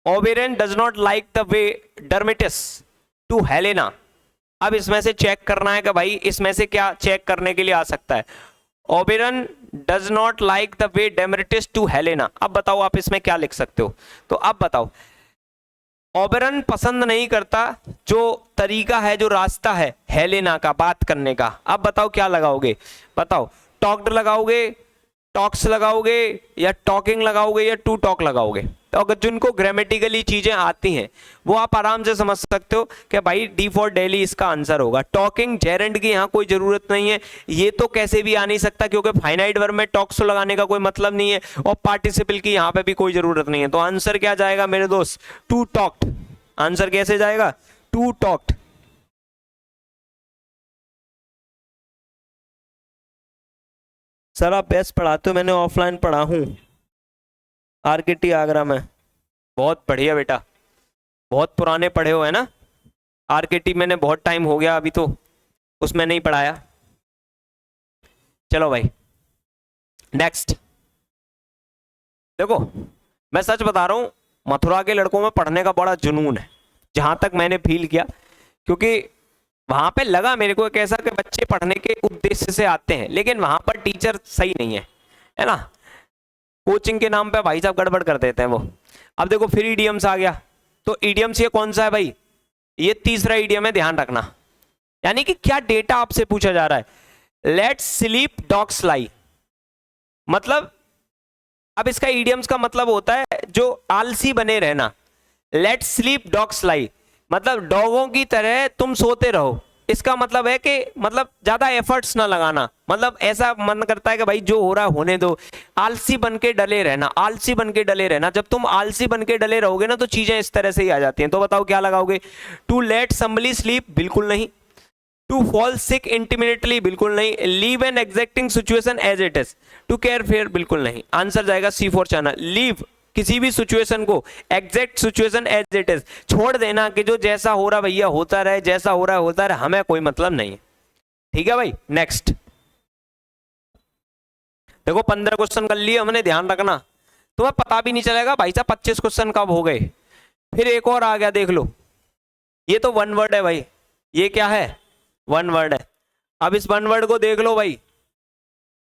Oberon does not like the way Demetrius to Helena. अब इसमें से चेक करना है कि भाई इसमें से क्या चेक करने के लिए आ सकता है। Oberon does not like the way Demetrius to Helena. अब बताओ आप इसमें क्या लिख सकते हो। तो अब बताओ, ओबेरन पसंद नहीं करता जो तरीका है, जो रास्ता है हेलेना का बात करने का। अब बताओ क्या लगाओगे, बताओ, टॉक्ड लगाओगे, टॉक्स लगाओगे, या टॉकिंग लगाओगे, या टू टॉक लगाओगे। तो अगर जिनको ग्रामेटिकली चीजें आती हैं वो आप आराम से समझ सकते हो कि भाई डी फॉर डेली इसका आंसर होगा। टॉकिंग जेरेंड की यहाँ कोई जरूरत नहीं है, ये तो कैसे भी आ नहीं सकता क्योंकि फाइनाइट वर्ब में टॉक्स लगाने का कोई मतलब नहीं है, और पार्टिसिपल की यहाँ पे भी कोई जरूरत नहीं है। तो आंसर क्या जाएगा मेरे दोस्त? To talked. आंसर कैसे जाएगा? To talked. सर आप बेस्ट पढ़ाते हो, मैंने ऑफलाइन पढ़ा हूँ आरकेटी आगरा में। बहुत बढ़िया बेटा, बहुत पुराने पढ़े हो है ना। आरकेटी मैंने बहुत टाइम हो गया, अभी तो उसमें नहीं पढ़ाया। चलो भाई नेक्स्ट। देखो मैं सच बता रहा हूँ, मथुरा के लड़कों में पढ़ने का बड़ा जुनून है, जहां तक मैंने फील किया, क्योंकि वहां पे लगा मेरे को कैसा कि बच्चे पढ़ने के उद्देश्य से आते हैं, लेकिन वहां पर टीचर सही नहीं है ना, कोचिंग के नाम पे भाई साहब गड़बड़ कर देते हैं वो। अब देखो फिर ईडियम्स आ गया, तो ईडियम्स ये कौन सा है भाई, ये तीसरा ईडियम है, ध्यान रखना। यानी कि क्या डेटा आपसे पूछा जा रहा है, लेट्स स्लीप डॉग्स लाई, मतलब अब इसका ईडियम्स का मतलब होता है जो आलसी बने रहना। लेट्स स्लीप डॉग्स लाई मतलब डॉगों की तरह तुम सोते रहो। इसका मतलब है कि मतलब ज्यादा एफर्ट्स ना लगाना, मतलब ऐसा मन करता है कि भाई जो हो रहा है होने दो, आलसी बन के डले रहना, आलसी बन के डले रहना। जब तुम आलसी बन के डले रहोगे ना तो चीजें इस तरह से ही आ जाती हैं। तो बताओ क्या लगाओगे, टू लेट समबडी स्लीप बिल्कुल नहीं, टू फॉल सिक इंटिमिनेटली बिल्कुल नहीं, leave an exacting situation as it is, to care fair बिल्कुल नहीं। आंसर जाएगा C4 चैनल, लीव किसी भी सिचुएशन को, exact situation as it is, छोड़ देना कि जो जैसा हो रहा भैया होता रहे, जैसा हो रहा है होता रहे, हमें कोई मतलब नहीं है। ठीक है भाई, नेक्स्ट देखो 15 क्वेश्चन कर लिए हमने, ध्यान रखना तुम्हें पता भी नहीं चलेगा भाई साहब 25 क्वेश्चन कब हो गए। फिर एक और आ गया, देख लो, ये तो वन वर्ड है भाई, ये क्या है, वन वर्ड है। अब इस वन वर्ड को देख लो भाई,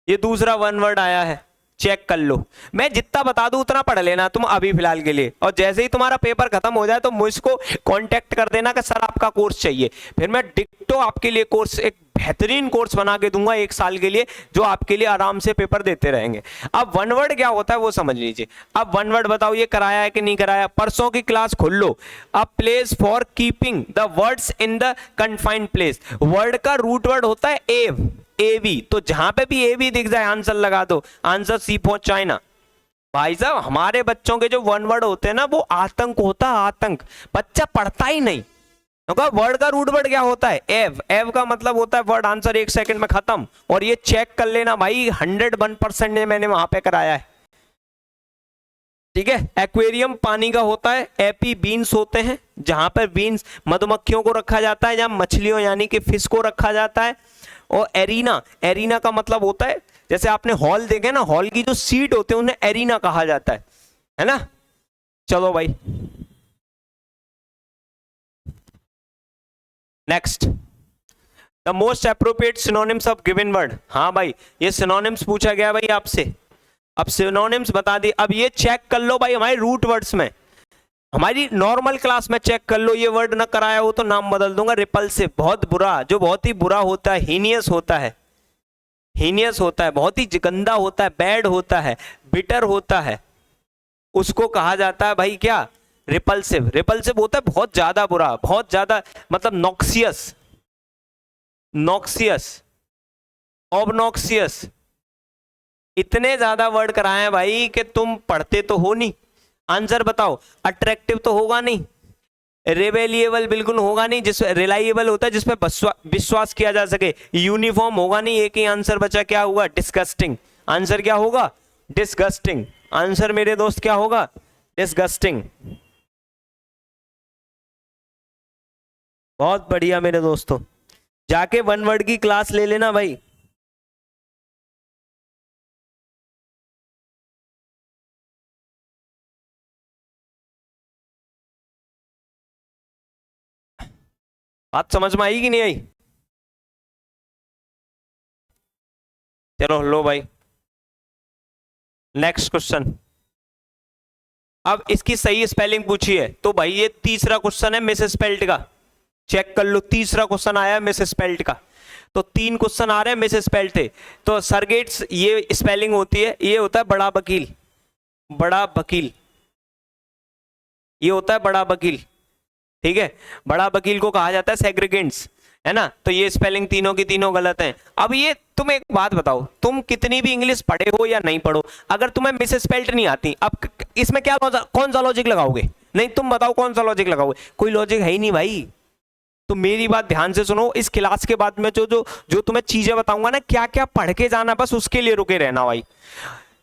ये दूसरा वन वर्ड आया है, चेक कर लो। मैं जितना बता दूं उतना पढ़ लेना तुम अभी फिलहाल के लिए, और जैसे ही तुम्हारा पेपर खत्म हो जाए तो मुझको कांटेक्ट कर देना कि सर आपका कोर्स चाहिए, फिर मैं डिक्टो आपके लिए कोर्स, एक बेहतरीन कोर्स बना के दूंगा 1 साल के लिए, जो आपके लिए आराम से पेपर देते रहेंगे। अब वन वर्ड क्या होता है वो समझ लीजिए। अब वन वर्ड बताओ ये कराया है कि नहीं कराया, परसों की क्लास खोल लो। अब place for keeping the words in the confined place, word का रूट वर्ड होता है एव, एवी, तो जहां पे भी एवी दिख जाए आंसर लगा दो, आंसर C4 चाइना। भाई साहब हमारे बच्चों के जो वन वर्ड होते हैं ना वो आतंक होता है, आतंक, बच्चा पढ़ता ही नहीं। वर्ड का रूट वर्ड क्या होता है, एव, एव का मतलब होता है वर्ड आंसर 1 सेकंड में खत्म। और ये चेक कर लेना भाई 101% ने मैंने वहां पे कराया है। ठीक है, एक्वेरियम पानी का होता है, एपी बीन्स होते हैं, जहां पर बीन्स मधुमक्खियों को रखा जाता है, जहां मछलियों यानी कि फिश को रखा जाता है। और एरिना, एरिना का मतलब होता है, जैसे आपने हॉल देखे ना, हॉल की जो सीट होते हैं उन्हें एरिना कहा जाता है ना। चलो भाई next, the most appropriate synonyms of given word. हाँ भाई ये सिनोनिम्स पूछा गया भाई आपसे, अब सिनोनिम्स बता दी। अब ये चेक कर लो भाई हमारे रूट वर्ड्स में, हमारी नॉर्मल क्लास में चेक कर लो, ये वर्ड ना कराया हो तो नाम बदल दूंगा, रिपल्सिव बहुत बुरा, जो बहुत ही बुरा होता है, हीनियस होता है, हीनियस होता है, बहुत ही गंदा होता है, बैड होता है, बिटर होता है, उसको कहा जाता है भाई क्या, रिपल्सिव। रिपल्सिव होता है बहुत ज्यादा बुरा, बहुत ज्यादा मतलब नॉक्सियस, नॉक्सियस, ऑबनॉक्सियस, इतने ज्यादा वर्ड कराए हैं भाई कि तुम पढ़ते तो हो नहीं। आंसर बताओ, अट्रैक्टिव तो होगा नहीं, रिवेलिएबल बिल्कुल होगा नहीं, जिस रिलायबल होता है जिसपे विश्वास किया जा सके, यूनिफॉर्म होगा नहीं। एक ही आंसर बचा, क्या होगा, डिस्गस्टिंग। आंसर क्या होगा, डिस्गस्टिंग। आंसर मेरे दोस्त क्या होगा, डिस्गस्टिंग। बहुत बढ़िया मेरे दोस्तों, जाके वन वर्ड की क्लास ले लेना भाई। बात समझ में आई कि नहीं आई, चलो लो भाई नेक्स्ट क्वेश्चन। अब इसकी सही स्पेलिंग पूछी है, तो भाई ये तीसरा क्वेश्चन है मिस स्पेल्ट का, चेक कर लो, तीसरा क्वेश्चन आया है मिस स्पेल्ट का। तो 3 क्वेश्चन आ रहे हैं मिस स्पेल्ट थे। तो सरगेट्स ये स्पेलिंग होती है, ये होता है बड़ा वकील, बड़ा वकील, ये होता है बड़ा वकील। ठीक है, बड़ा वकील को कहा जाता है सेग्रीगेंट्स, है ना। तो ये स्पेलिंग तीनों की तीनों गलत हैं। अब ये तुम एक बात बताओ, तुम कितनी भी इंग्लिश पढ़े हो या नहीं पढ़ो, अगर तुम्हें मिस स्पेल्ट नहीं आती, अब इसमें क्या कौन सा लॉजिक लगाओगे, नहीं तुम बताओ कौन सा लॉजिक लगाओगे, कोई लॉजिक है ही नहीं भाई। तो मेरी बात ध्यान से सुनो, इस क्लास के बाद में जो जो जो तुम्हें चीजें बताऊंगा ना, क्या क्या पढ़ के जाना, बस उसके लिए रुके रहना भाई।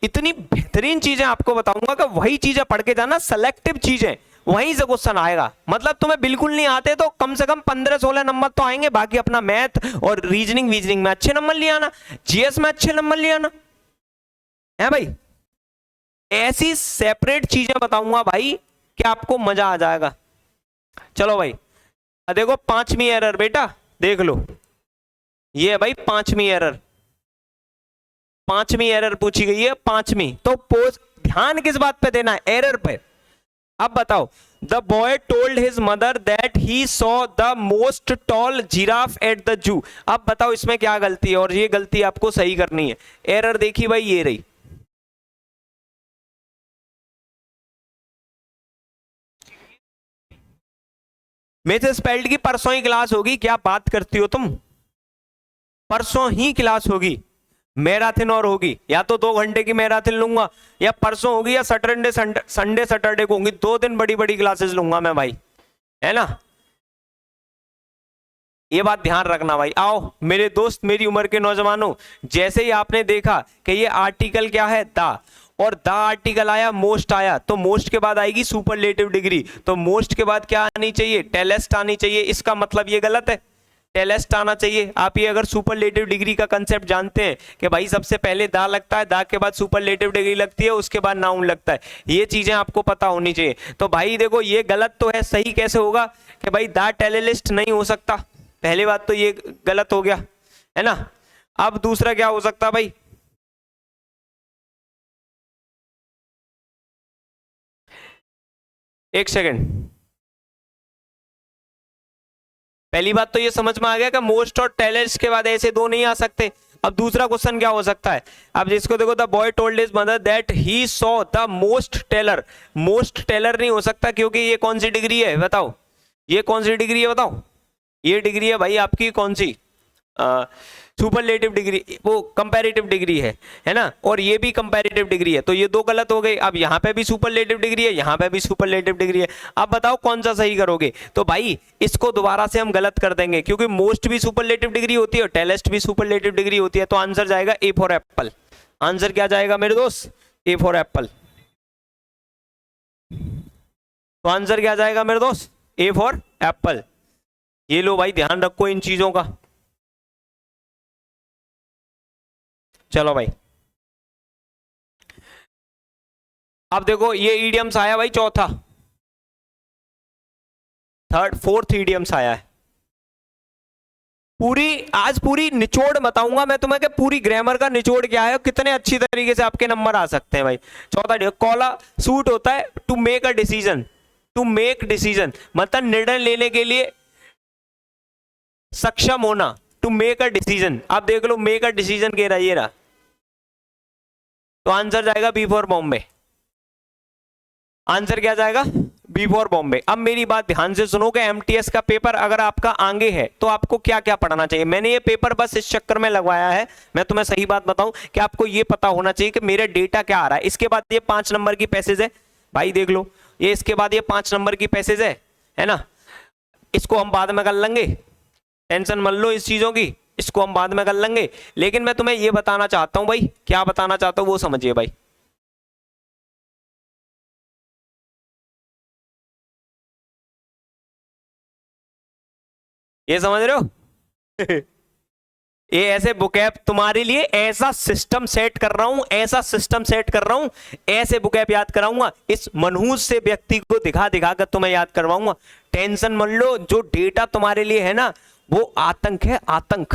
इतनी बेहतरीन चीजें आपको बताऊंगा कि वही चीजें पढ़ के जाना, सेलेक्टिव चीजें, वहीं से क्वेश्चन आएगा। मतलब तुम्हें बिल्कुल नहीं आते तो कम से कम 15-16 नंबर तो आएंगे, बाकी अपना मैथ और रीजनिंग वीजनिंग में अच्छे नंबर ले आना, जीएस में अच्छे नंबर ले आना, है भाई। ऐसी सेपरेट चीजें बताऊंगा भाई कि आपको मजा आ जाएगा। चलो भाई देखो 5वीं एरर बेटा, देख लो, ये है भाई पांचवी एरर, पांचवी एरर पूछी गई है, पांचवी। तो पोज ध्यान किस बात पे देना है, एरर पे। अब बताओ, the boy told his mother that he saw the most tall giraffe at the zoo. अब बताओ इसमें क्या गलती है, और ये गलती आपको सही करनी है। एरर देखी भाई, ये रही। मिसेस पेल्ट की परसों ही क्लास होगी, क्या बात करती हो तुम, परसों ही क्लास होगी, मैराथन और होगी, या तो 2 घंटे की मैराथन लूंगा, या परसों होगी, या सैटरडे संडे सैटरडे को होंगी, 2 दिन बड़ी बड़ी क्लासेस लूंगा मैं भाई, है ना। ये बात ध्यान रखना भाई। आओ मेरे दोस्त, मेरी उम्र के नौजवानों, जैसे ही आपने देखा कि ये आर्टिकल क्या है, द, और द आर्टिकल आया, मोस्ट आया, तो मोस्ट के बाद आएगी सुपरलेटिव डिग्री, तो मोस्ट के बाद क्या आनी चाहिए, टेलेस्ट आनी चाहिए। इसका मतलब ये गलत है, टेलेस्ट आना चाहिए। आप ये अगर सुपरलेटिव डिग्री का कंसेप्ट जानते हैं कि भाई सबसे पहले दा लगता है, दा के बाद सुपरलेटिव डिग्री लगती है, उसके बाद नाउन लगता है, ये चीजें आपको पता होनी चाहिए। तो भाई देखो, ये गलत तो है, सही कैसे होगा कि भाई दा टेलेलिस्ट नहीं हो सकता, पहली बात तो ये गलत हो गया, है ना। अब दूसरा क्या हो सकता भाई, एक सेकंड, पहली बात तो ये समझ में आ गया कि मोस्ट और टेलर्स के बाद ऐसे दो नहीं आ सकते। अब दूसरा क्वेश्चन क्या हो सकता है, अब जिसको देखो, the boy told his mother that he saw the most taller, most taller नहीं हो सकता, क्योंकि ये कौन सी डिग्री है बताओ, ये कौन सी डिग्री है बताओ, ये डिग्री है भाई आपकी कौन सी, सुपरलेटिव डिग्री, वो कंपैरेटिव डिग्री है ना, और ये भी कंपैरेटिव डिग्री है, तो ये दो गलत हो गए। अब यहाँ पे भी सुपरलेटिव डिग्री है, यहाँ पे भी सुपरलेटिव डिग्री है। अब बताओ कौन सा सही करोगे, तो भाई इसको दोबारा से हम गलत कर देंगे, क्योंकि मोस्ट भी सुपरलेटिव डिग्री होती है और टेलेस्ट भी सुपरलेटिव डिग्री होती है। तो आंसर जाएगा ए फॉर एप्पल। आंसर क्या जाएगा मेरे दोस्त, ए फॉर एप्पल। तो आंसर क्या जाएगा मेरे दोस्त, ए फॉर एप्पल। ये लो भाई, ध्यान रखो इन चीजों का। चलो भाई, अब देखो ये ईडियम्स आया भाई, चौथा, थर्ड, फोर्थ ईडियम्स आया है। पूरी आज पूरी निचोड़ बताऊंगा मैं तुम्हें कि पूरी ग्रामर का निचोड़ क्या है और कितने अच्छी तरीके से आपके नंबर आ सकते हैं भाई। चौथा, कॉला सूट होता है to make a decision, to make decision मतलब निर्णय लेने के लिए सक्षम होना, टू मेक अ डिसीजन। आप देख लो, मेक अ डिसीजन कह रहा है ये रहा, तो आंसर जाएगा बी फॉर बॉम्बे। आंसर क्या जाएगा, बी फॉर बॉम्बे। अब मेरी बात ध्यान से सुनो कि एमटीएस का पेपर अगर आपका आगे है तो आपको क्या क्या पढ़ना चाहिए। मैंने ये पेपर बस इस चक्कर में लगवाया है, मैं तुम्हें सही बात बताऊं कि आपको ये पता होना चाहिए कि मेरा डेटा क्या आ रहा है। इसके बाद ये 5 नंबर की पैसेज है भाई, देख लो ये, इसके बाद ये 5 नंबर की पैसेज है ना, इसको हम बाद में कर लेंगे, टेंशन मत लो इस चीजों की, इसको हम बाद में कर लेंगे। लेकिन मैं तुम्हें ये बताना चाहता हूं भाई, क्या बताना चाहता हूं वो समझिए भाई। ये समझ रहे हो ये ऐसे बुकैप तुम्हारे लिए ऐसा सिस्टम सेट कर रहा हूं, ऐसा सिस्टम सेट कर रहा हूं, ऐसे बुकैप याद कराऊंगा, इस मनहूस से व्यक्ति को दिखा दिखा कर तुम्हें याद करवाऊंगा। टेंशन मत लो, जो डेटा तुम्हारे लिए है ना वो आतंक है, आतंक।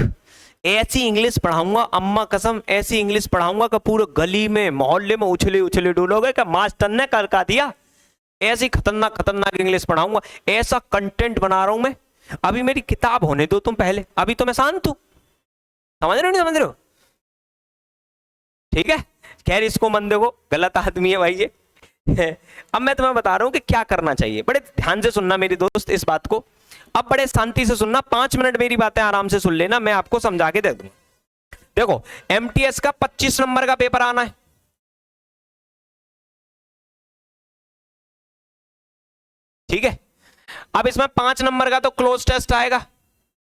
ऐसी इंग्लिश पढ़ाऊंगा, अम्मा कसम ऐसी इंग्लिश पढ़ाऊंगा कि पूरे गली में मोहल्ले में उछले उछले डोलोगे कि मास्टर ने कर दिया। ऐसी खतरनाक खतरनाक इंग्लिश पढ़ाऊंगा, ऐसा कंटेंट बना रहा हूं मैं। अभी मेरी किताब होने दो तुम पहले, अभी तो मैं शांत हूं, समझ रहे हो नहीं समझ रहे हो, ठीक है। खैर इसको मन देखो, गलत आदमी है भाई ये अब मैं तुम्हें बता रहा हूं कि क्या करना चाहिए, बड़े ध्यान से सुनना मेरी दोस्त इस बात को, अब बड़े शांति से सुनना, 5 मिनट मेरी बातें आराम से सुन लेना, मैं आपको समझा के दे दूंगा। देखो एमटीएस का 25 नंबर का पेपर आना है, ठीक है। अब इसमें 5 नंबर का तो क्लोज टेस्ट आएगा,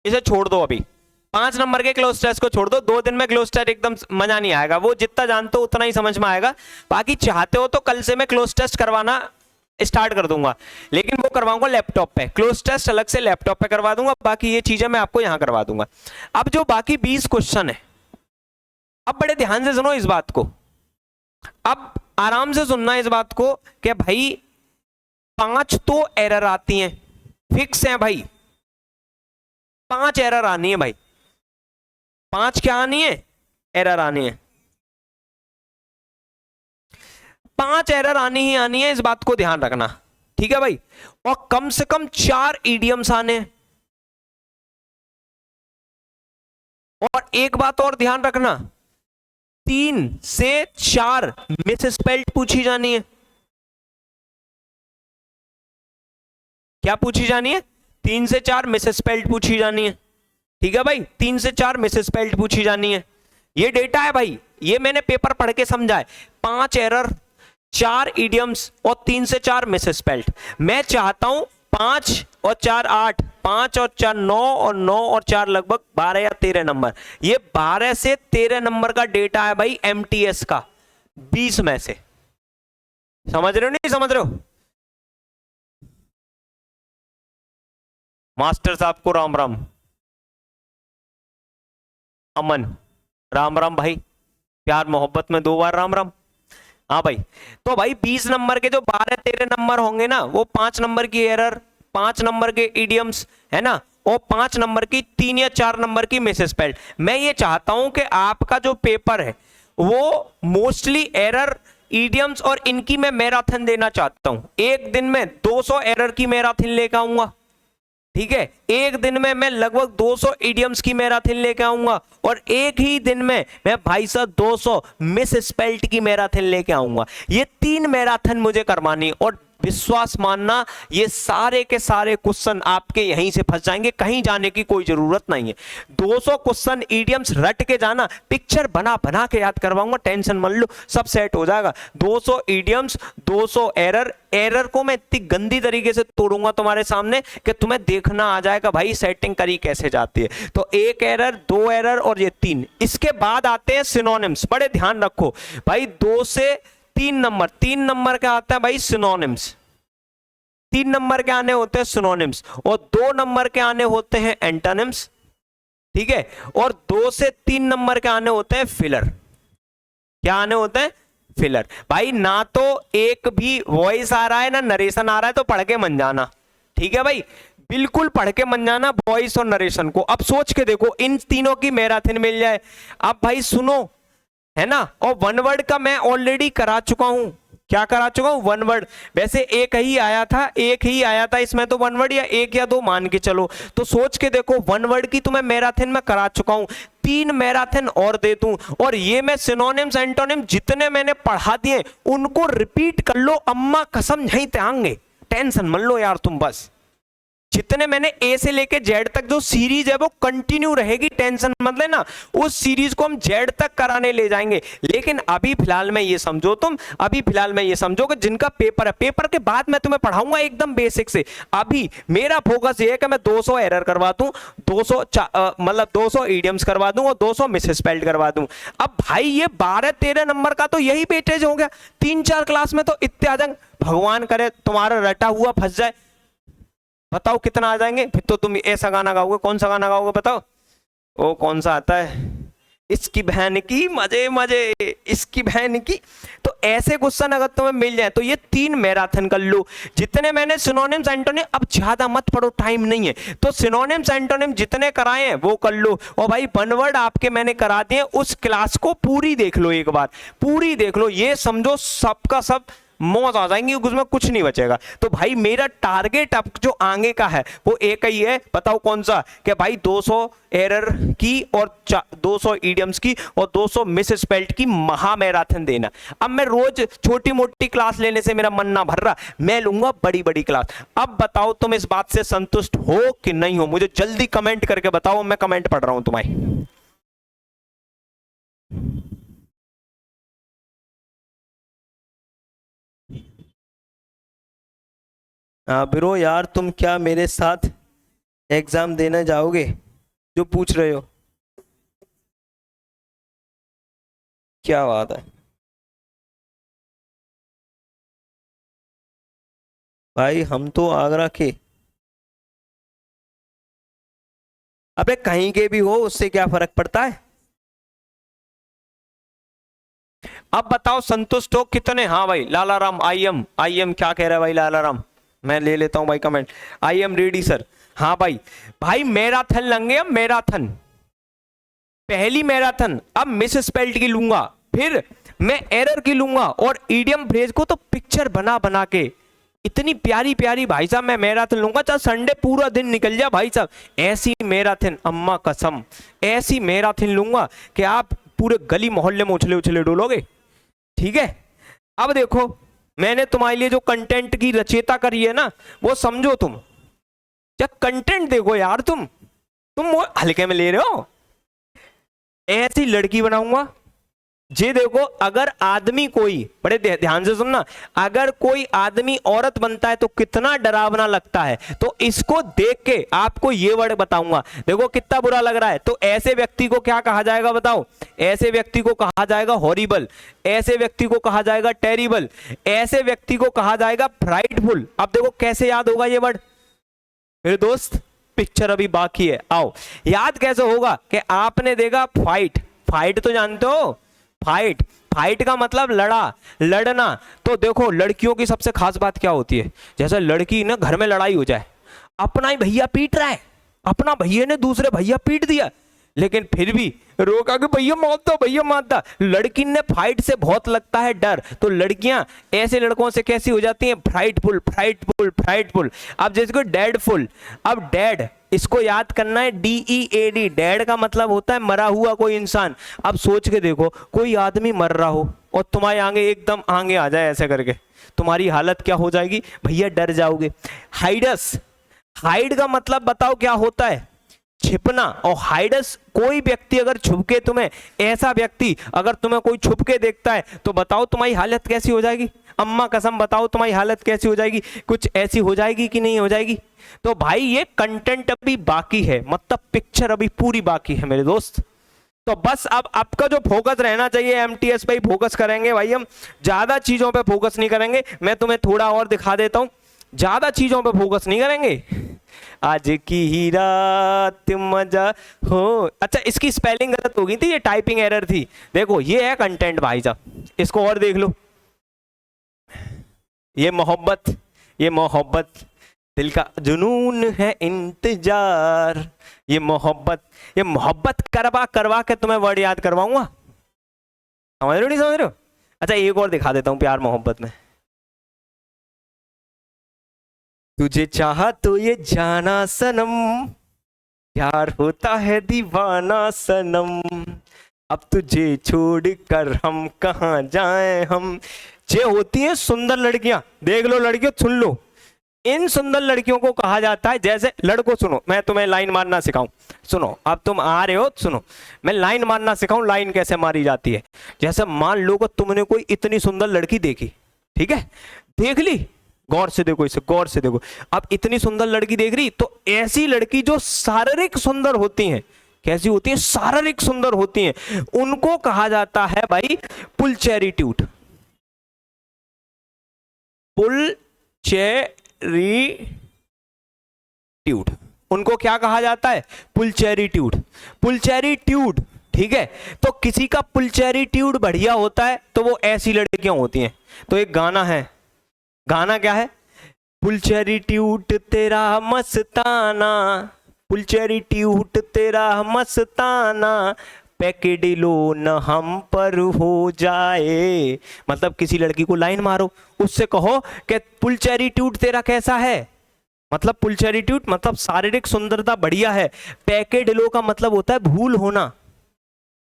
इसे छोड़ दो अभी, 5 नंबर के क्लोज टेस्ट को छोड़ दो, 2 दिन में क्लोज टेस्ट एकदम मजा नहीं आएगा, वो जितना जानते हो उतना ही समझ में आएगा। बाकी चाहते हो तो कल से मैं क्लोज टेस्ट करवाना स्टार्ट कर दूंगा, लेकिन वो करवाऊंगा लैपटॉप पे, क्लोज टेस्ट अलग से लैपटॉप पे करवा दूंगा, बाकी ये चीजें मैं आपको यहां करवा दूंगा। अब जो बाकी 20 क्वेश्चन है, अब बड़े ध्यान से सुनो इस बात को, अब आराम से सुनना इस बात को कि भाई 5 तो एरर आती हैं, फिक्स है भाई, 5 एरर आनी है भाई, 5 क्या आनी है, एरर आनी है, 5 एरर आनी ही आनी है, इस बात को ध्यान रखना, ठीक है भाई। और कम से कम 4 ईडियम्स आने हैं। और एक बात और ध्यान रखना, 3 से 4 मिसस्पेल्ड पूछी जानी है। क्या पूछी जानी है, 3 से 4 मिसस्पेल्ड पूछी जानी है, ठीक है भाई, 3 से 4 मिसस्पेल्ड पूछी जानी है। ये डेटा है भाई, ये मैंने पेपर पढ़ के समझा है। 5 एरर, 4 इडियम्स और 3 से 4 मिसस्पेल्ड। मैं चाहता हूं 5 और 4 8, 5 और 4 9 और 9 और 4 लगभग 12 या 13 नंबर। ये 12 से 13 नंबर का डेटा है भाई एमटीएस का, 20 में से। समझ रहे हो नहीं समझ रहे हो? मास्टर साहब को राम राम। अमन राम राम भाई, प्यार मोहब्बत में 2 बार राम राम। हाँ भाई, तो भाई 20 नंबर के जो 12-13 नंबर होंगे ना, वो 5 नंबर की एरर, 5 नंबर के इडियम्स है ना, और 5 नंबर की 3 या 4 नंबर की मिसस्पेल्ड। मैं ये चाहता हूं कि आपका जो पेपर है वो मोस्टली एरर, इडियम्स और इनकी मैं मैराथन देना चाहता हूं। एक दिन में 200 एरर की मैराथन लेकर आऊंगा, ठीक है, एक दिन में मैं लगभग 200 इडियम्स की मैराथन लेके आऊंगा, और एक ही दिन में मैं भाई साहब 200 मिस स्पेल्ट की मैराथन लेके आऊंगा। ये 3 मैराथन मुझे करवानी, और विश्वास मानना ये सारे के सारे क्वेश्चन आपके यहीं से फंस जाएंगे, कहीं जाने की कोई जरूरत नहीं है। 200 क्वेश्चन इडियम्स रट के जाना, पिक्चर बना बना के याद करवाऊंगा, टेंशन मत लो, सब सेट हो जाएगा। 200 इडियम्स, 200 एरर, एरर को मैं इतनी गंदी तरीके से तोड़ूंगा तुम्हारे सामने कि तुम्हें देखना आ जाएगा भाई सेटिंग करी कैसे जाती है। तो 1 एरर, 2 एरर और ये 3। इसके बाद आते हैं सिनोनिम्स। बड़े ध्यान रखो भाई, 2 से 3 नंबर, 3 नंबर का आता है भाई सिनोनिम्स, 3 नंबर के आने होते हैं सिनोनिम्स, और 2 नंबर के आने होते हैं एंटोनिम्स, ठीक है, और 2 से 3 नंबर के आने होते हैं फिलर। क्या आने होते हैं? फिलर। भाई ना तो एक भी वॉइस आ रहा है ना नरेशन आ रहा है, तो पढ़ के मन जाना, ठीक है भाई, बिल्कुल पढ़ के मन जाना वॉइस और नरेशन को। अब सोच के देखो, इन तीनों की मैराथन मिल जाए। अब भाई सुनो, है ना, और 1 वर्ड का मैं ऑलरेडी करा चुका हूं। क्या करा चुका हूं? 1 वर्ड। वैसे एक ही आया था, एक ही आया था इसमें, तो 1 वर्ड या 1 या 2 मान के चलो। तो सोच के देखो, 1 वर्ड की तो मैं मैराथन में करा चुका हूं, 3 मैराथन और दे दूं, और ये मैं सिनोनिम्स एंटोनिम जितने मैंने पढ़ा दिए उनको रिपीट कर लो, अम्मा कसम नहीं त्यागे, टेंशन मत लो यार तुम। बस जितने मैंने ए से लेके जेड तक जो सीरीज है वो कंटिन्यू रहेगी, टेंशन मत लेना, उस सीरीज को हम जेड तक कराने ले जाएंगे। लेकिन अभी फिलहाल में ये समझो, तुम अभी फिलहाल में ये समझो कि जिनका पेपर है, पेपर के बाद मैं तुम्हें पढ़ाऊंगा एकदम बेसिक से। अभी मेरा फोकस ये है कि मैं 200 एरर करवा दूं, 200 मतलब 200 इडियम्स करवा दूं और 200 मिसस्पेल्ड करवा दूं। अब भाई ये 12-13 नंबर का तो यही वेटेज हो गया, 3-4 क्लास में तो इत्यादि, भगवान करे तुम्हारा रटा हुआ फंस जाए। बताओ कितना आ जाएंगे? फिर तो तुम ऐसा गाना गाओगे। कौन सा गाना गाओगे बताओ? वो कौन सा आता है, इसकी बहन की मजे मजे, इसकी बहन की। तो ऐसे क्वेश्चन अगर तुम्हें मिल जाए तो ये 3 मैराथन कर लो। जितने मैंने सिनोनिम्स एंटोनिम, अब ज्यादा मत पढ़ो, टाइम नहीं है, तो सिनोनिम्स एंटोनिम जितने कराए हैं वो कर लो। और भाई 1 वर्ड आपके मैंने करा दिए, उस क्लास को पूरी देख लो, एक बार पूरी देख लो, ये समझो सबका सब मौज आ जाएंगी, उसमें कुछ नहीं बचेगा। तो भाई मेरा टारगेट अब जो आगे का है वो एक ही है, बताओ कौन सा? कि भाई 200 एरर की और 200 इडियम्स की और 200 मिसस्पेल्ड की महा मैराथन देना। अब मैं रोज छोटी मोटी क्लास लेने से मेरा मन ना भर रहा, मैं लूंगा बड़ी बड़ी क्लास। अब बताओ तुम इस बात से संतुष्ट हो कि नहीं हो? मुझे जल्दी कमेंट करके बताओ, मैं कमेंट पढ़ रहा हूं तुम्हारी। ब्रो यार, तुम क्या मेरे साथ एग्जाम देने जाओगे जो पूछ रहे हो? क्या बात है भाई, हम तो आगरा के। अबे कहीं के भी हो, उससे क्या फर्क पड़ता है? अब बताओ संतुष्ट हो कितने? हाँ भाई लाला राम, आई एम क्या कह रहा है भाई लाला राम? मैं ले लेता हूं भाई comment. I am ready sir. हाँ भाई, भाई मैराथन लेंगे अब, मैराथन, पहली मैराथन। अब मिस स्पेल्ट की लूंगा, फिर मैं एरर की लूंगा, और ईडियम फ्रेज को तो पिक्चर बना बना के इतनी प्यारी प्यारी भाई साहब मैं मैराथन लूंगा, चाहे संडे पूरा दिन निकल जाए भाई साहब, ऐसी मैराथन, अम्मा कसम ऐसी मैराथन लूंगा कि आप पूरे गली मोहल्ले में उछले उछले डोलोगे। ठीक है, अब देखो मैंने तुम्हारे लिए जो कंटेंट की रचयिता करी है ना, वो समझो तुम, जब कंटेंट देखो यार, तुम वो हल्के में ले रहे हो। ऐसी लड़की बनाऊंगा, ये देखो, अगर आदमी कोई, बड़े ध्यान से सुनना, अगर कोई आदमी औरत बनता है तो कितना डरावना लगता है, तो इसको देख के आपको ये वर्ड बताऊंगा, देखो कितना बुरा लग रहा है। तो ऐसे व्यक्ति को क्या कहा जाएगा बताओ? ऐसे व्यक्ति को कहा जाएगा हॉरिबल, ऐसे व्यक्ति को कहा जाएगा टेरिबल, ऐसे व्यक्ति को कहा जाएगा फ्राइटफुल। अब देखो कैसे याद होगा ये वर्ड मेरे दोस्त, पिक्चर अभी बाकी है, आओ याद कैसे होगा कि आपने देखा फाइट, फाइट तो जानते हो, फाइट, फाइट का मतलब लड़ा, लड़ना। तो देखो लड़कियों की सबसे खास बात क्या होती है, जैसे लड़की ना घर में लड़ाई हो जाए, अपना ही भैया पीट रहा है, अपना भैया ने दूसरे भैया पीट दिया, लेकिन फिर भी रोका कि भैया मार दो, भैया मार दो। लड़की ने फाइट से बहुत लगता है डर, तो लड़कियां ऐसे लड़कों से कैसी हो जाती हैं? Frightful, frightful, frightful. अब जैसे को डेडफुल, अब डेड इसको याद करना है, DEAD, डेड का मतलब होता है मरा हुआ कोई इंसान। अब सोच के देखो कोई आदमी मर रहा हो और तुम्हारे आगे एकदम आगे आ जाए ऐसे करके, तुम्हारी हालत क्या हो जाएगी भैया? डर जाओगे। हाइडस, हाइड का मतलब बताओ क्या होता है? छिपना। और हाइडस, कोई व्यक्ति अगर छुप के तुम्हें, ऐसा व्यक्ति अगर तुम्हें कोई छुप के देखता है तो बताओ तुम्हारी हालत कैसी हो जाएगी? अम्मा कसम बताओ तुम्हारी हालत कैसी हो जाएगी? कुछ ऐसी हो जाएगी कि नहीं हो जाएगी? तो भाई ये कंटेंट अभी बाकी है, मतलब पिक्चर अभी पूरी बाकी है मेरे दोस्त। तो बस अब आपका जो फोकस रहना चाहिए MTS पे ही फोकस करेंगे भाई, हम ज्यादा चीजों पे फोकस नहीं करेंगे। मैं तुम्हें थोड़ा और दिखा देता हूं, ज्यादा चीजों पे फोकस नहीं करेंगे। आज की ही रात मजा हो, अच्छा इसकी स्पेलिंग गलत हो गई थी, ये टाइपिंग एरर थी। देखो ये है कंटेंट भाई साहब, इसको और देख लो। ये मोहब्बत, ये मोहब्बत दिल का जुनून है इंतजार, ये मोहब्बत करवा करवा के तुम्हें वर्ड याद करवाऊंगा। समझ रहे हो नहीं समझ रहे हो? अच्छा एक और दिखा देता हूं प्यार मोहब्बत में। तुझे चाहा तो ये जाना सनम, प्यार होता है दीवाना सनम, अब तुझे छोड़कर हम कहाँ जाएं हम। ये होती है सुंदर लड़कियां, देख लो लड़कियों सुन लो, इन सुंदर लड़कियों को कहा जाता है, जैसे लड़कों सुनो मैं तुम्हें लाइन मारना सिखाऊं, सुनो अब तुम आ रहे हो, सुनो मैं लाइन मारना सिखाऊं, लाइन कैसे मारी जाती है। जैसे मान लो कि तुमने कोई इतनी सुंदर लड़की देखी, ठीक है, देख ली, गौर से देखो इसे, गौर से देखो। अब इतनी सुंदर लड़की देख रही, तो ऐसी लड़की जो शारीरिक सुंदर होती हैं, कैसी होती है? शारीरिक सुंदर होती हैं, उनको कहा जाता है भाई पुलचेरिट्यूड, पुलचेरिट्यूड, उनको क्या कहा जाता है? पुलचेरिट्यूड, पुलचेरिट्यूड। ठीक है, तो किसी का पुलचेरिट्यूड बढ़िया होता है तो वो ऐसी लड़कियां होती हैं। तो एक गाना है, गाना क्या है? पुलचेरिट्यूड तेरा मस्ताना, पुलचेरिट्यूड तेरा मस्ताना, पैकेडिलो न हम पर हो जाए। मतलब किसी लड़की को लाइन मारो, उससे कहो कि पुलचेरिट्यूड तेरा कैसा है, मतलब पुलचेरिट्यूड मतलब शारीरिक सुंदरता बढ़िया है। पैकेडिलो का मतलब होता है भूल होना,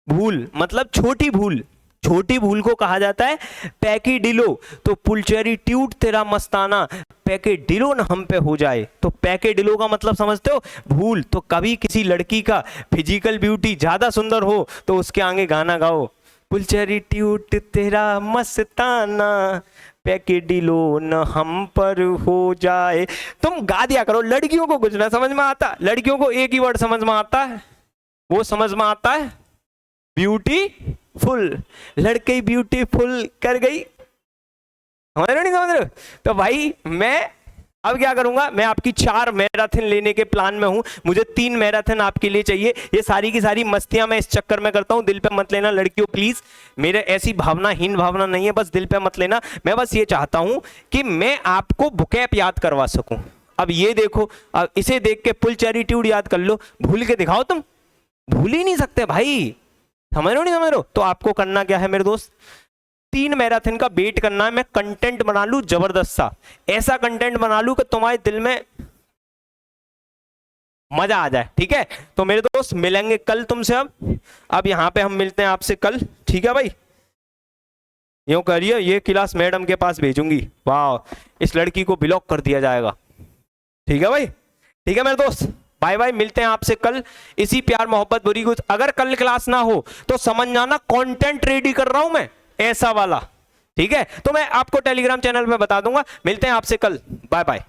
भूल मतलब छोटी भूल, छोटी भूल को कहा जाता है पैकेडिलो। तो पुलचेरिट्यूड तेरा मस्ताना, पैकेडिलो न हम पे हो जाए। तो पैकेडिलो का मतलब समझते हो? भूल। तो कभी किसी लड़की का फिजिकल ब्यूटी ज्यादा सुंदर हो तो उसके आगे गाना गाओ, पुलचेरिट्यूड तेरा मस्ताना, पैकेडिलो न हम पर हो जाए। तुम गा दिया करो, लड़कियों को कुछ ना समझ में आता, लड़कियों को एक ही वर्ड समझ में आता है, वो समझ में आता है ब्यूटीफुल। लड़की ब्यूटीफुल कर गई, समझ रहे हो नहीं समझ रहे हो? तो भाई मैं अब क्या करूंगा, मैं आपकी 4 मैराथन लेने के प्लान में हूं, मुझे 3 मैराथन आपके लिए चाहिए। ये सारी की सारी मस्तियां मैं इस चक्कर में करता हूं, दिल पे मत लेना लड़कियों प्लीज, मेरे ऐसी भावनाहीन भावना नहीं है, बस दिल पे मत लेना। मैं बस ये चाहता हूं कि मैं आपको बुकैप याद करवा सकूं, अब ये देखो, अब इसे देख के पुलचैरिट्यूड याद कर लो, भूल के दिखाओ तुम, भूल ही नहीं सकते भाई, समझ रहे हो नहीं समझ रहे हो। तो आपको करना क्या है मेरे दोस्त, 3 मैराथन का वेट करना है, मैं कंटेंट बना लूं जबरदस्त सा, ऐसा कंटेंट बना लूं कि तुम्हारे दिल में मजा आ जाए, ठीक है। तो मेरे दोस्त मिलेंगे कल तुमसे, अब यहां पे हम मिलते हैं आपसे कल, ठीक है भाई। यूं करिए, ये क्लास मैडम के पास भेजूंगी, वाह इस लड़की को ब्लॉक कर दिया जाएगा, ठीक है भाई, ठीक है मेरे दोस्त, बाय बाय, मिलते हैं आपसे कल इसी प्यार मोहब्बत बुरी कुछ। अगर कल क्लास ना हो तो समझ जाना कंटेंट रेडी कर रहा हूं मैं ऐसा वाला, ठीक है। तो मैं आपको टेलीग्राम चैनल पे बता दूंगा, मिलते हैं आपसे कल, बाय बाय।